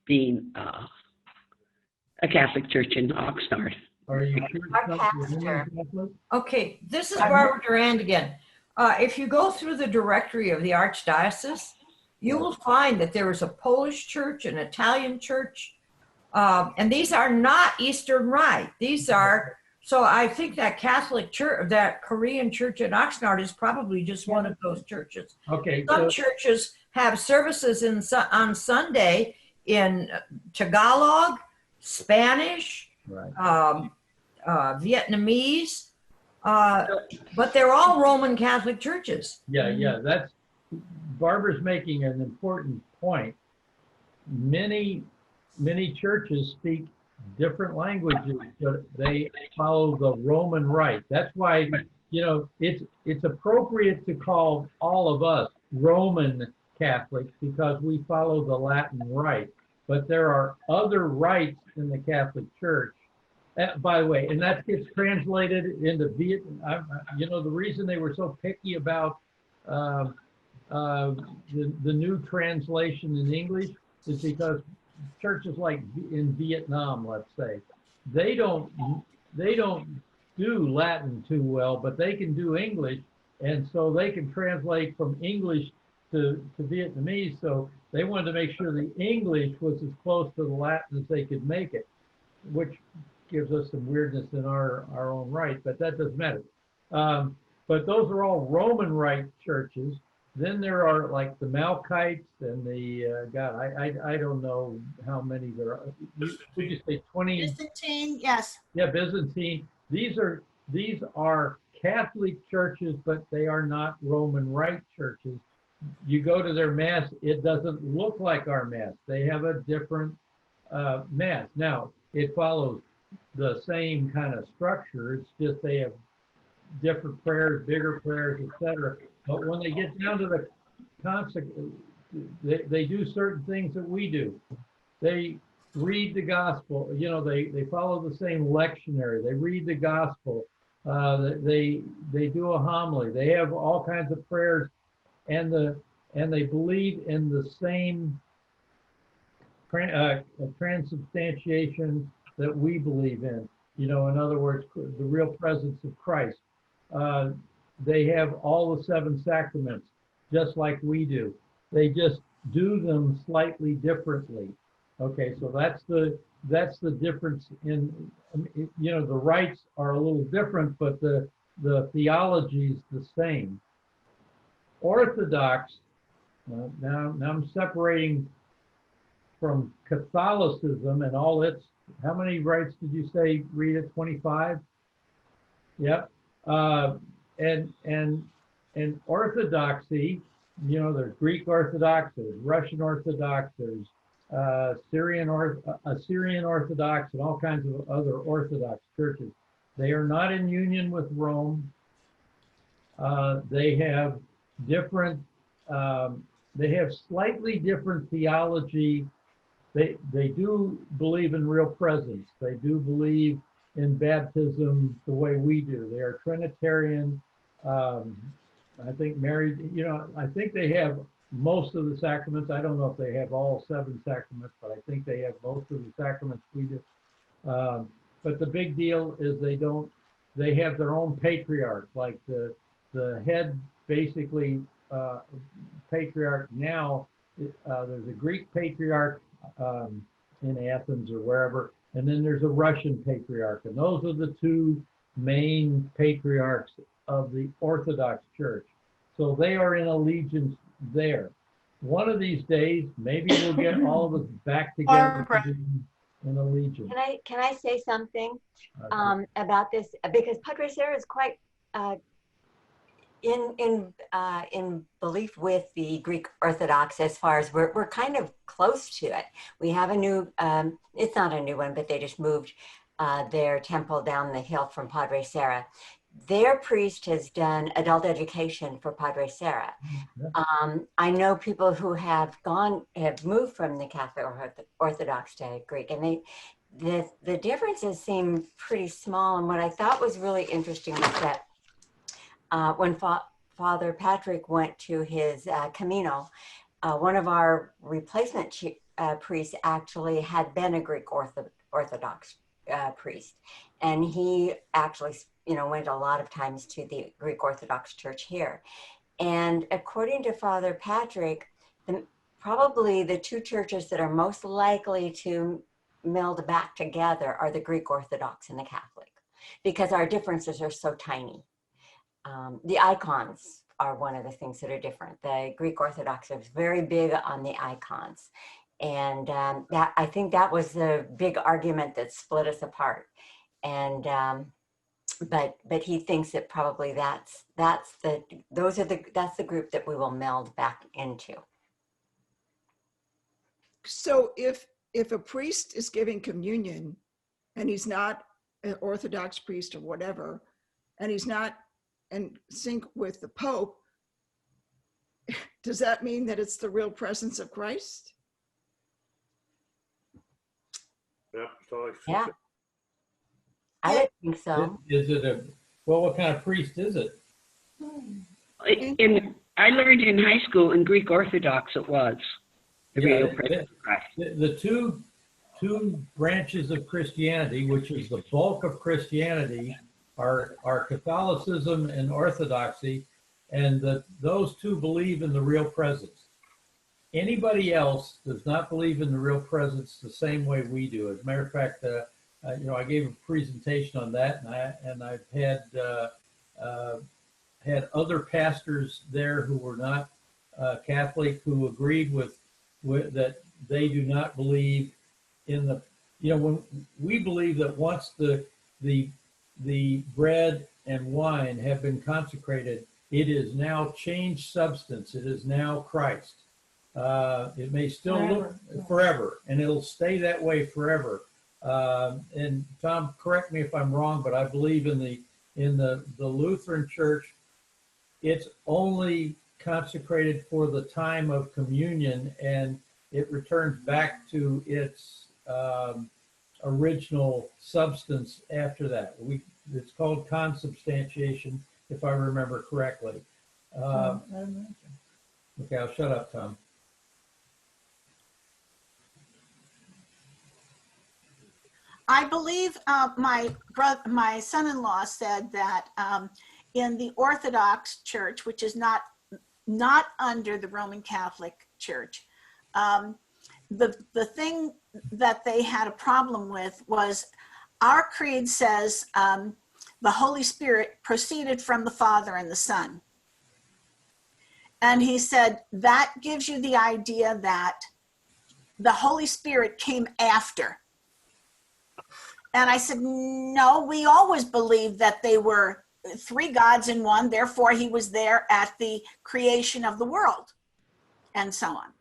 being a Catholic church in Oxnard. Are you Our pastor. Okay, this is Barbara Durand again. If you go through the directory of the Archdiocese, you will find that there is a Polish church, an Italian church, and these are not Eastern Rite. These are, so I think that Catholic church, that Korean church in Oxnard is probably just one of those churches. Okay. Some churches have services on Sunday in Tagalog, Spanish, right. Vietnamese, but they're all Roman Catholic churches. Yeah, that's, Barbara's making an important point. Many churches speak different languages, but they follow the Roman Rite. That's why, it's appropriate to call all of us Roman Catholics because we follow the Latin Rite. But there are other rites in the Catholic Church. By the way, and that gets translated into Vietnam. The reason they were so picky about the new translation in English is because churches like in Vietnam, let's say, they don't do Latin too well, but they can do English, and so they can translate from English to Vietnamese. So they wanted to make sure the English was as close to the Latin as they could make it, which gives us some weirdness in our own right, but that doesn't matter. But those are all Roman Rite churches. Then there are like the Malkites and the, I don't know how many there are. Would you say 20? Byzantine, yes. Yeah, Byzantine. These are Catholic churches, but they are not Roman Rite churches. You go to their mass, it doesn't look like our mass. They have a different mass. Now, it follows the same kind of structure. It's just they have different prayers, bigger prayers, etc. But when they get down to the they do certain things that we do. They read the gospel. They follow the same lectionary. They read the gospel. They do a homily. They have all kinds of prayers, and they believe in the same transubstantiation that we believe in. In other words, the real presence of Christ. They have all the 7 sacraments, just like we do. They just do them slightly differently. Okay, so that's the difference in, the rites are a little different, but the theology is the same. Orthodox, now I'm separating from Catholicism and all its, how many rites did you say, Rita? 25? Yep. And Orthodoxy, there's Greek Orthodox, there's Russian Orthodox, there's Assyrian Orthodox, and all kinds of other Orthodox churches. They are not in union with Rome. They have different, they have slightly different theology. They do believe in real presence. They do believe in baptism the way we do. They are Trinitarian. I think married, I think they have most of the sacraments. I don't know if they have all 7 sacraments, but I think they have most of the sacraments we do. But the big deal is they have their own patriarch, like the head, basically, patriarch now, there's a Greek patriarch in Athens or wherever, and then there's a Russian patriarch, and those are the 2 main patriarchs of the Orthodox Church. So they are in allegiance there. One of these days, maybe we'll get all of us back together in allegiance. Can I say something about this? Because Padre Sarah is quite in belief with the Greek Orthodox, as far as we're kind of close to it. We have a new, it's not a new one, but they just moved their temple down the hill from Padre Sarah. Their priest has done adult education for Padre Sarah. I know people who have moved from the Catholic Orthodox to Greek, and the differences seem pretty small. And what I thought was really interesting was that when Father Patrick went to his Camino, one of our replacement priests actually had been a Greek Orthodox priest. And he actually, went a lot of times to the Greek Orthodox Church here. And according to Father Patrick, probably the two churches that are most likely to meld back together are the Greek Orthodox and the Catholic, because our differences are so tiny. The icons are one of the things that are different. The Greek Orthodox is very big on the icons. And I think that was the big argument that split us apart. And but he thinks that probably that's the group that we will meld back into. So if a priest is giving communion and he's not an Orthodox priest or whatever, and he's not in sync with the Pope, does that mean that it's the real presence of Christ? Yeah. I would think so. Is it what kind of priest is it? I learned in high school in Greek Orthodox it was the real presence of Christ. The two branches of Christianity, which is the bulk of Christianity, are Catholicism and Orthodoxy, and those two believe in the real presence. Anybody else does not believe in the real presence the same way we do. As a matter of fact, I gave a presentation on that, and I've had other pastors there who were not Catholic who agreed with that they do not believe in the. When we believe that once the bread and wine have been consecrated, it is now changed substance. It is now Christ. It may still look forever, and it'll stay that way forever. And Tom, correct me if I'm wrong, but I believe in the Lutheran Church, it's only consecrated for the time of communion, and it returns back to its original substance after that. It's called consubstantiation, if I remember correctly. Okay, I'll shut up, Tom. I believe my son-in-law said that in the Orthodox Church, which is not under the Roman Catholic Church, the thing that they had a problem with was our creed says the Holy Spirit proceeded from the Father and the Son. And he said that gives you the idea that the Holy Spirit came after. And I said, no, we always believed that they were three gods in one, therefore he was there at the creation of the world, and so on.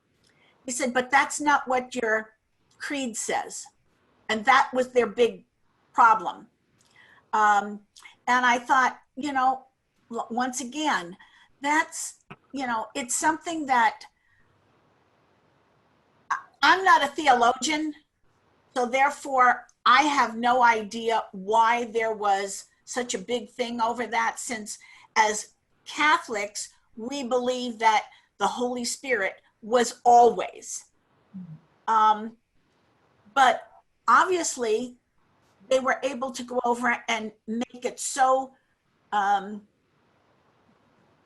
He said, but that's not what your creed says. And that was their big problem. And I thought, once again, that's, it's something that I'm not a theologian, so therefore I have no idea why there was such a big thing over that, since as Catholics, we believe that the Holy Spirit was always. But obviously they were able to go over and make it so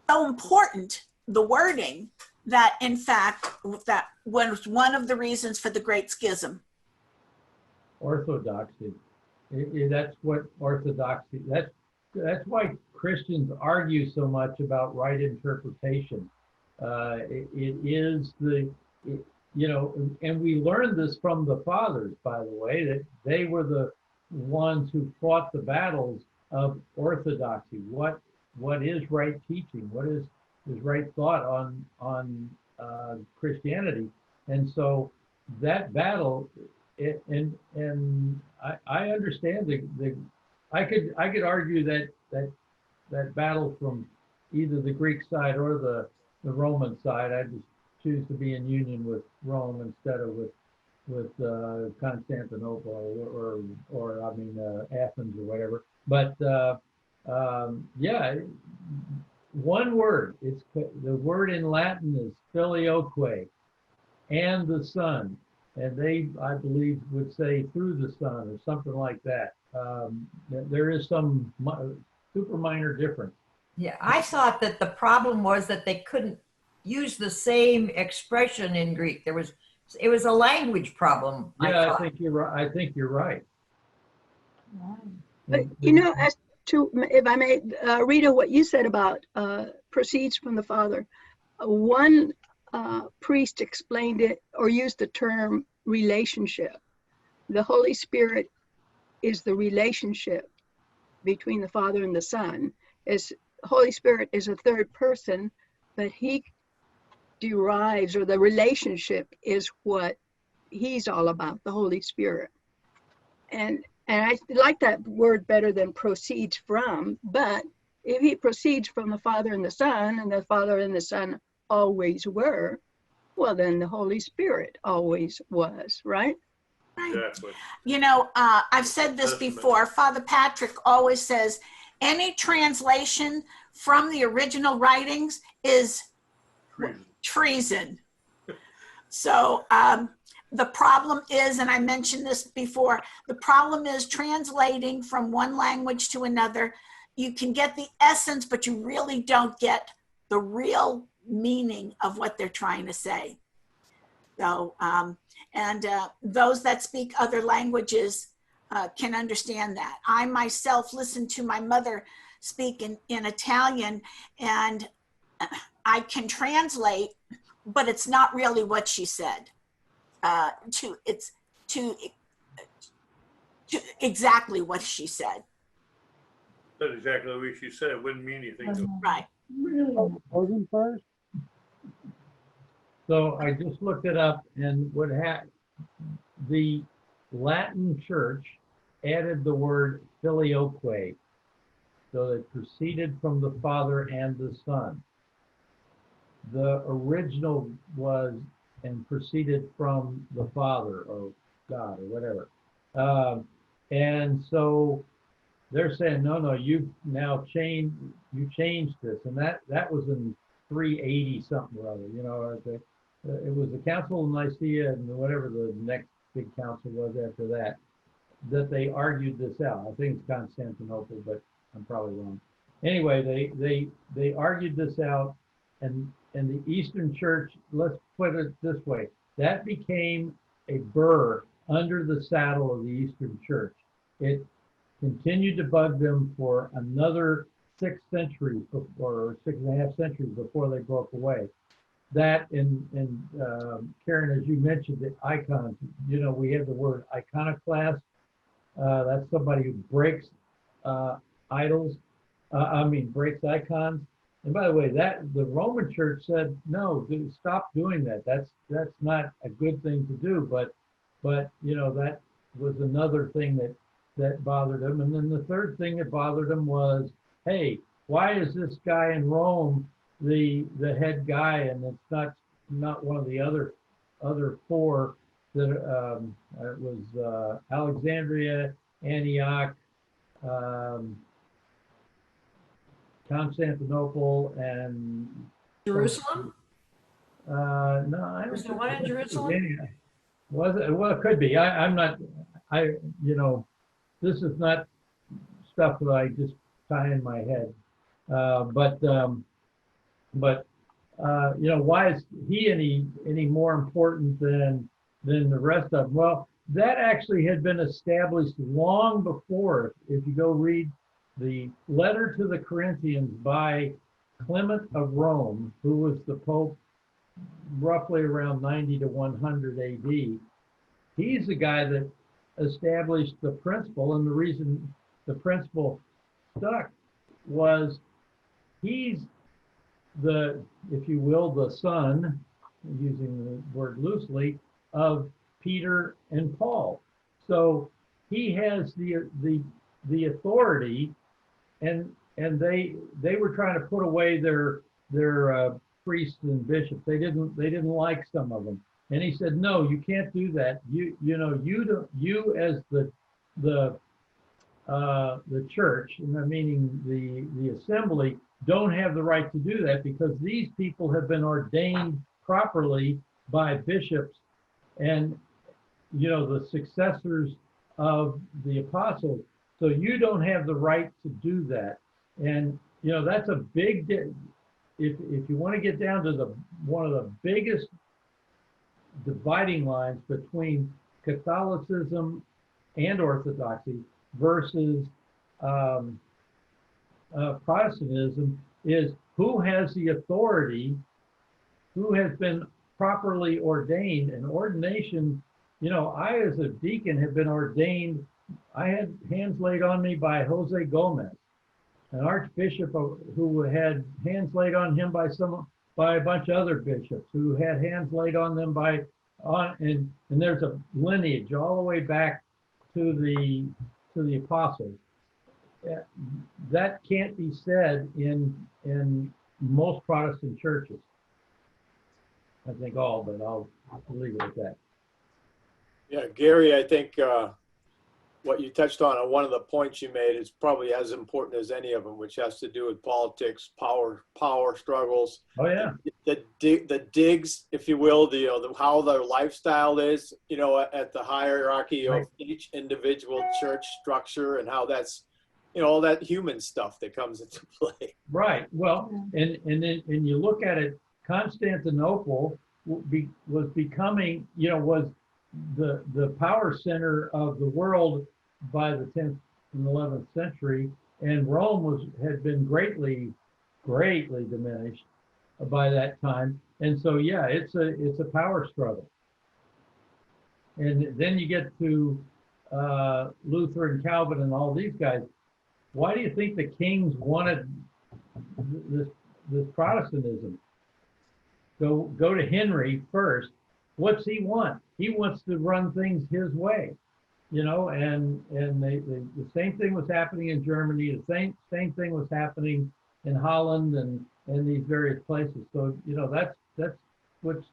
important, the wording, that in fact that was one of the reasons for the Great Schism. Orthodoxy. That's what orthodoxy. That's why Christians argue so much about right interpretation. It is and we learned this from the fathers, by the way, that they were the ones who fought the battles of orthodoxy. What is right teaching? What is right thought on Christianity? And so that battle. And I understand I could argue that battle from either the Greek side or the Roman side. I just choose to be in union with Rome instead of with Constantinople or I mean Athens or whatever. But yeah, one word. It's the word in Latin is filioque, and the Son, and they, I believe, would say through the Son or something like that. There is some super minor difference. Yeah, I thought that the problem was that they couldn't use the same expression in Greek. It was a language problem. Yeah, I think you're right. I think you're right. But, you know, as to, if I may, Rita, what you said about proceeds from the Father, one priest explained it or used the term relationship. The Holy Spirit is the relationship between the Father and the Son. Holy Spirit is a third person, but he derives, or the relationship is what he's all about, the Holy Spirit. And I like that word better than proceeds from, but if he proceeds from the Father and the Father and the Son always were, well, then the Holy Spirit always was, right? Exactly. You know, I've said this before. Father Patrick always says any translation from the original writings is treason. So the problem is, and I mentioned this before, the problem is translating from one language to another. You can get the essence, but you really don't get the real meaning of what they're trying to say. So, those that speak other languages can understand that. I myself listened to my mother speak in Italian, and I can translate, but it's not really what she said. To exactly what she said. That's exactly the way she said it. Wouldn't mean anything. Right. Closing first. So I just looked it up, and the Latin Church added the word filioque, so it proceeded from the Father and the Son. The original was and proceeded from the Father or God or whatever. And so they're saying, no, you've now changed this. And that was in 380 something or other, you know, it was the Council of Nicaea and whatever the next big council was after that they argued this out. I think it's Constantinople, but I'm probably wrong. Anyway, they argued this out, and the Eastern Church, let's put it this way, that became a burr under the saddle of the Eastern Church. It continued to bug them for another 6 centuries or 6.5 centuries before they broke away. That and Karen, as you mentioned, the icons, you know, we have the word iconoclast. That's somebody who breaks idols. Breaks icons. And by the way, that the Roman Church said, no, stop doing that. That's not a good thing to do. But you know, that was another thing that bothered them. And then the third thing that bothered them was, hey, why is this guy in Rome the head guy, and it's not one of the other 4 that it was Alexandria, Antioch, Constantinople, and Jerusalem? No, I don't. Was there one in Jerusalem? Was it? Well, it could be. I'm not. You know, this is not stuff that I just tie in my head. But you know, why is he any more important than the rest of them? Well, that actually had been established long before. If you go read the letter to the Corinthians by Clement of Rome, who was the Pope roughly around 90 to 100 AD, he's the guy that established the principle, and the reason the principle stuck was he's the, if you will, the son, using the word loosely, of Peter and Paul. So he has the authority, and they were trying to put away their priests and bishops. They didn't like some of them, And he said, no, you can't do that. You know, you as the church, meaning the assembly, don't have the right to do that because these people have been ordained properly by bishops and, you know, the successors of the apostles. So you don't have the right to do that. And, you know, that's a big, if you want to get down to one of the biggest dividing lines between Catholicism and Orthodoxy versus Protestantism is who has the authority, who has been properly ordained. And ordination, you know, I as a deacon have been ordained. I had hands laid on me by Jose Gomez, an archbishop who had hands laid on him by a bunch of other bishops who had hands laid on them and there's a lineage all the way back to the apostles. That can't be said in most Protestant churches. I think all, but I'll leave it at that. Yeah, Gary, I think what you touched on one of the points you made is probably as important as any of them, which has to do with politics, power struggles. Oh yeah. The digs, if you will, how their lifestyle is, you know, at the hierarchy of each individual church structure, and how that's, you know, all that human stuff that comes into play. Right. Well, and you look at it, Constantinople was becoming, you know, was the power center of the world by the 10th and 11th century, and Rome had been greatly diminished by that time. And so yeah, it's a power struggle. And then you get to Luther and Calvin and all these guys. Why do you think the kings wanted this Protestantism? Go to Henry first. What's he want? He wants to run things his way, you know. And the same thing was happening in Germany. The same thing was happening in Holland and these various places. So you know that's what's,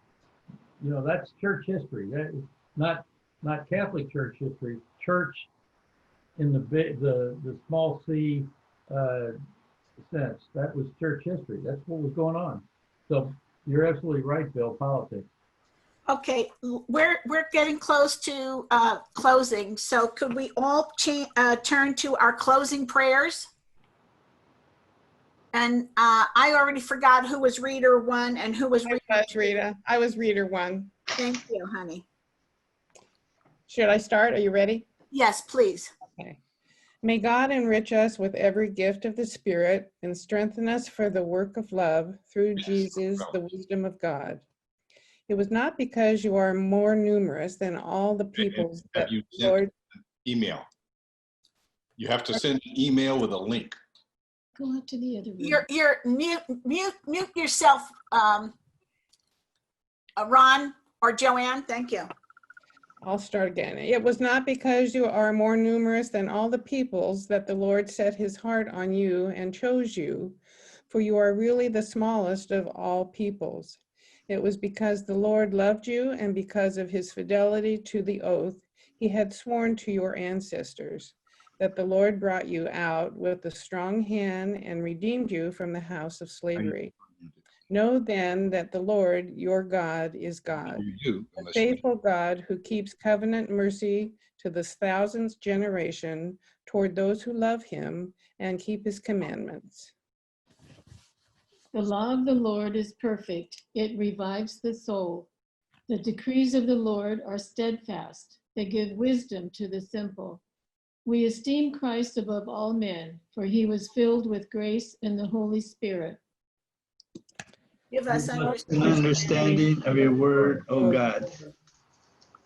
you know, that's church history. That is not Catholic church history. Church in the small c sense. That was church history. That's what was going on. So you're absolutely right, Bill. Politics. Okay, we're getting close to closing. So could we all turn to our closing prayers? And I already forgot who was reader one and who was Rita. I was reader one. Thank you, honey. Should I start? Are you ready? Yes, please. Okay. May God enrich us with every gift of the Spirit and strengthen us for the work of love through Jesus, the wisdom of God. It was not because you are more numerous than all the peoples that you Lord. Email. You have to send an email with a link. Go out to the other room. You're mute yourself, Ron or Joanne. Thank you. I'll start again. It was not because you are more numerous than all the peoples that the Lord set his heart on you and chose you, for you are really the smallest of all peoples. It was because the Lord loved you and because of his fidelity to the oath he had sworn to your ancestors, that the Lord brought you out with a strong hand and redeemed you from the house of slavery. Know then that the Lord your God is God, a faithful God who keeps covenant mercy to the thousandth generation toward those who love him and keep his commandments. The law of the Lord is perfect. It revives the soul. The decrees of the Lord are steadfast. They give wisdom to the simple. We esteem Christ above all men, for he was filled with grace and the Holy Spirit. Give us understanding of your word, O God.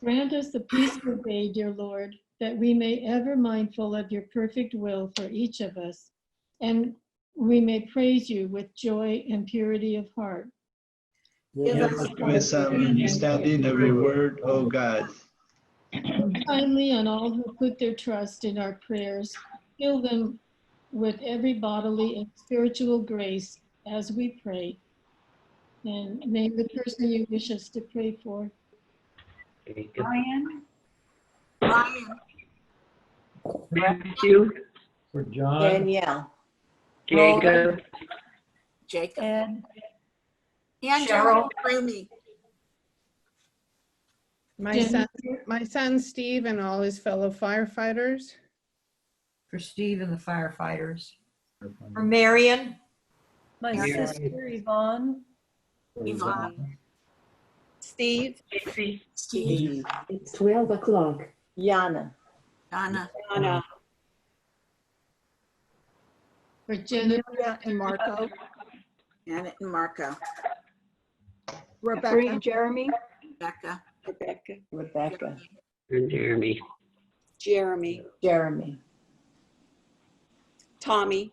Grant us the peaceful day, dear Lord, that we may ever mindful of your perfect will for each of us, and we may praise you with joy and purity of heart. Give us wisdom and understanding of your word, O God. Kindly on all who put their trust in our prayers, fill them with every bodily and spiritual grace as we pray. And name the person you wish us to pray for. Ryan, Ryan, Matthew, For John, Danielle. Jacob, Jacob, Ed, Angela, Rumi. My son Steve and all his fellow firefighters. For Steve and the firefighters. For Marion. my Marion. sister Yvonne, Yvonne, Steve. Steve, It's 12 o'clock. Yana. Donna, Anna. For Jennifer. Amelia and Marco, Janet and Marco, Rebecca and Jeremy, Becca, Rebecca. and Jeremy. Jeremy. Tommy.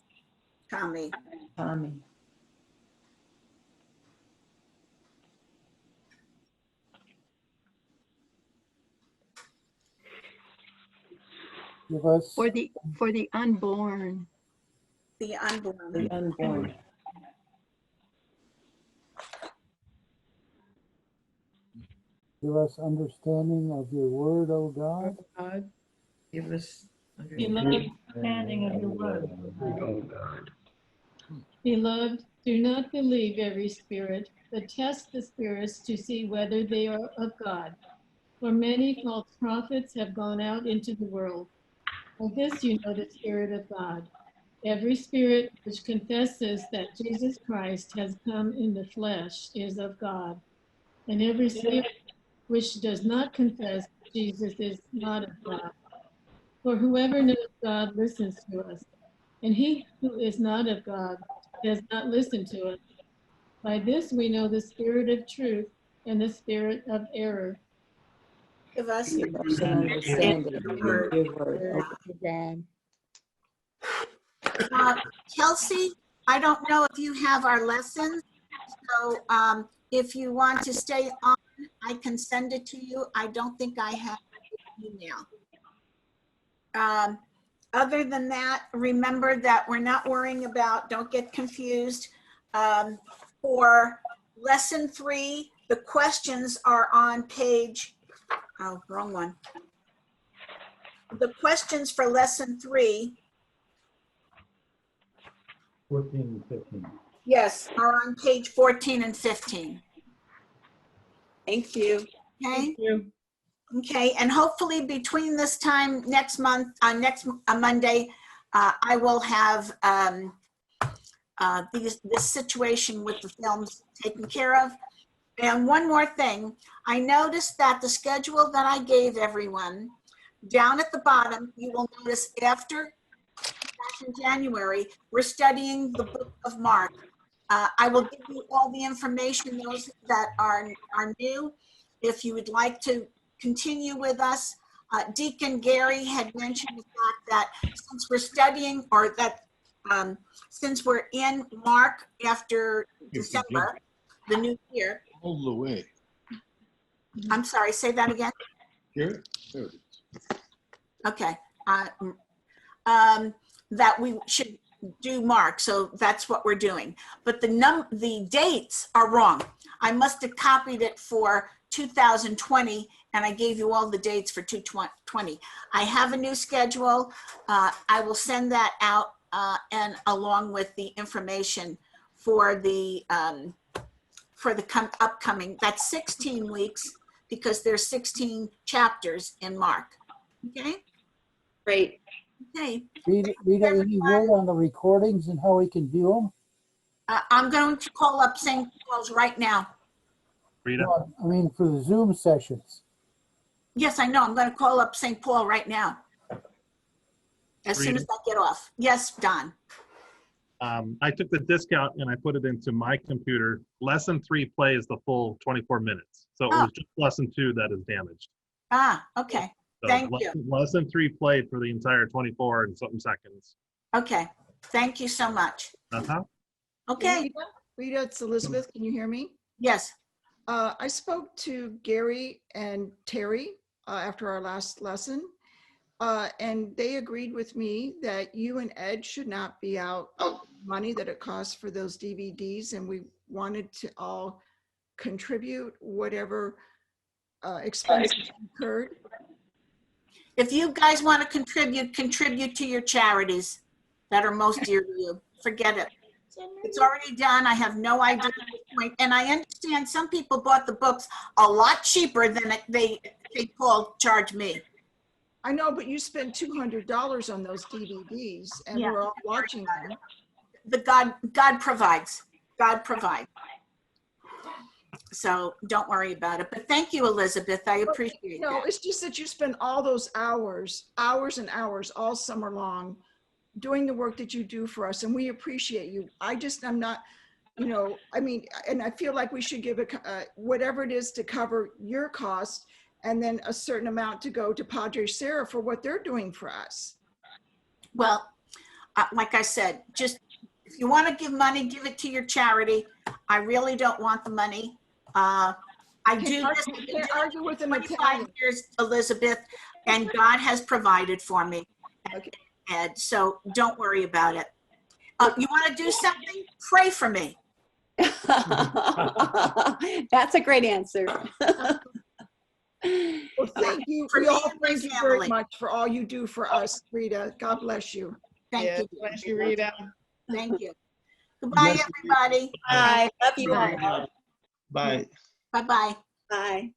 Tommy, Tommy. Give us, for the unborn. the unborn. The unborn. give us understanding of your word, O God. God. Give us Beloved, understanding of your word. Oh, God. Beloved, do not believe every spirit, but test the spirits to see whether they are of God. For many false prophets have gone out into the world. By this you know the Spirit of God. Every spirit which confesses that Jesus Christ has come in the flesh is of God. And every spirit which does not confess Jesus is not of God. For whoever knows God listens to us, and he who is not of God does not listen to us. By this we know the spirit of truth and the spirit of error. Give us Give us an understanding of your word. God. Kelsey, I don't know if you have our lessons, so if you want to stay on, I can send it to you. I don't think I have your email. Other than that, remember that we're not worrying about, don't get confused. For lesson 3, the questions are on page, oh, wrong one. The questions for lesson 3, 14 and 15. yes, are on page 14 and 15. Thank you. Okay. Thank you. Okay, and hopefully between this time next month, next Monday, I will have this situation with the films taken care of. And one more thing, I noticed that the schedule that I gave everyone, down at the bottom, you will notice after back in January, we're studying the book of Mark. I will give you all the information, those that are new. If you would like to continue with us, Deacon Gary had mentioned the fact that since we're studying, or that since we're in Mark after December, the new year. All the way. I'm sorry, say that again. Here? There it is. Okay. That we should do Mark, so that's what we're doing. But the dates are wrong. I must have copied it for 2020, and I gave you all the dates for 2020. I have a new schedule. I will send that out, and along with the information for the upcoming. That's 16 weeks because there's 16 chapters in Mark. Okay. Great. Okay. Rita, any word on the recordings and how we can view them? I'm going to call up St. Paul's right now. Rita? No, I mean, for the Zoom sessions. Yes, I know. I'm going to call up St. Paul right now. As soon as I get off. Yes, Don. I took the discount and I put it into my computer. Lesson 3 plays the full 24 minutes. So it was just lesson 2 that is damaged. Ah, okay. So Thank you. Lesson 3 played for the entire 24 and something seconds. Okay. Thank you so much. Uh-huh. Okay. Rita, it's Elizabeth. Can you hear me? Yes. I spoke to Gary and Terry after our last lesson, and they agreed with me that you and Ed should not be out money that it costs for those DVDs, and we wanted to all contribute whatever expenses incurred? If you guys want to contribute to your charities that are most dear to you. Forget it. It's already done. I have no idea at this point. And I understand some people bought the books a lot cheaper than they Paul charged me. I know, but you spent $200 on those DVDs, and Yeah. we're all watching them. God provides. God provides. So don't worry about it. But thank you, Elizabeth. I appreciate No, that. it's just that you spend all those hours and hours all summer long doing the work that you do for us, and we appreciate you. I'm not, I mean, and I feel like we should give whatever it is to cover your cost, and then a certain amount to go to Padre Sarah for what they're doing for us. Well, like I said, just if you want to give money, give it to your charity. I really don't want the money. I do this. You can't argue with them 25 years, Elizabeth, and God has provided for me. And so don't worry about it. You want to do something? Pray for me. That's a great answer. Well, thank you. For We me all and my thank you family. very much for all you do for us, Rita. God bless you. Thank you. Bless you, Rita. Thank you. Goodbye, Bless you. everybody. Bye. Love you all. Bye. Bye-bye. Bye.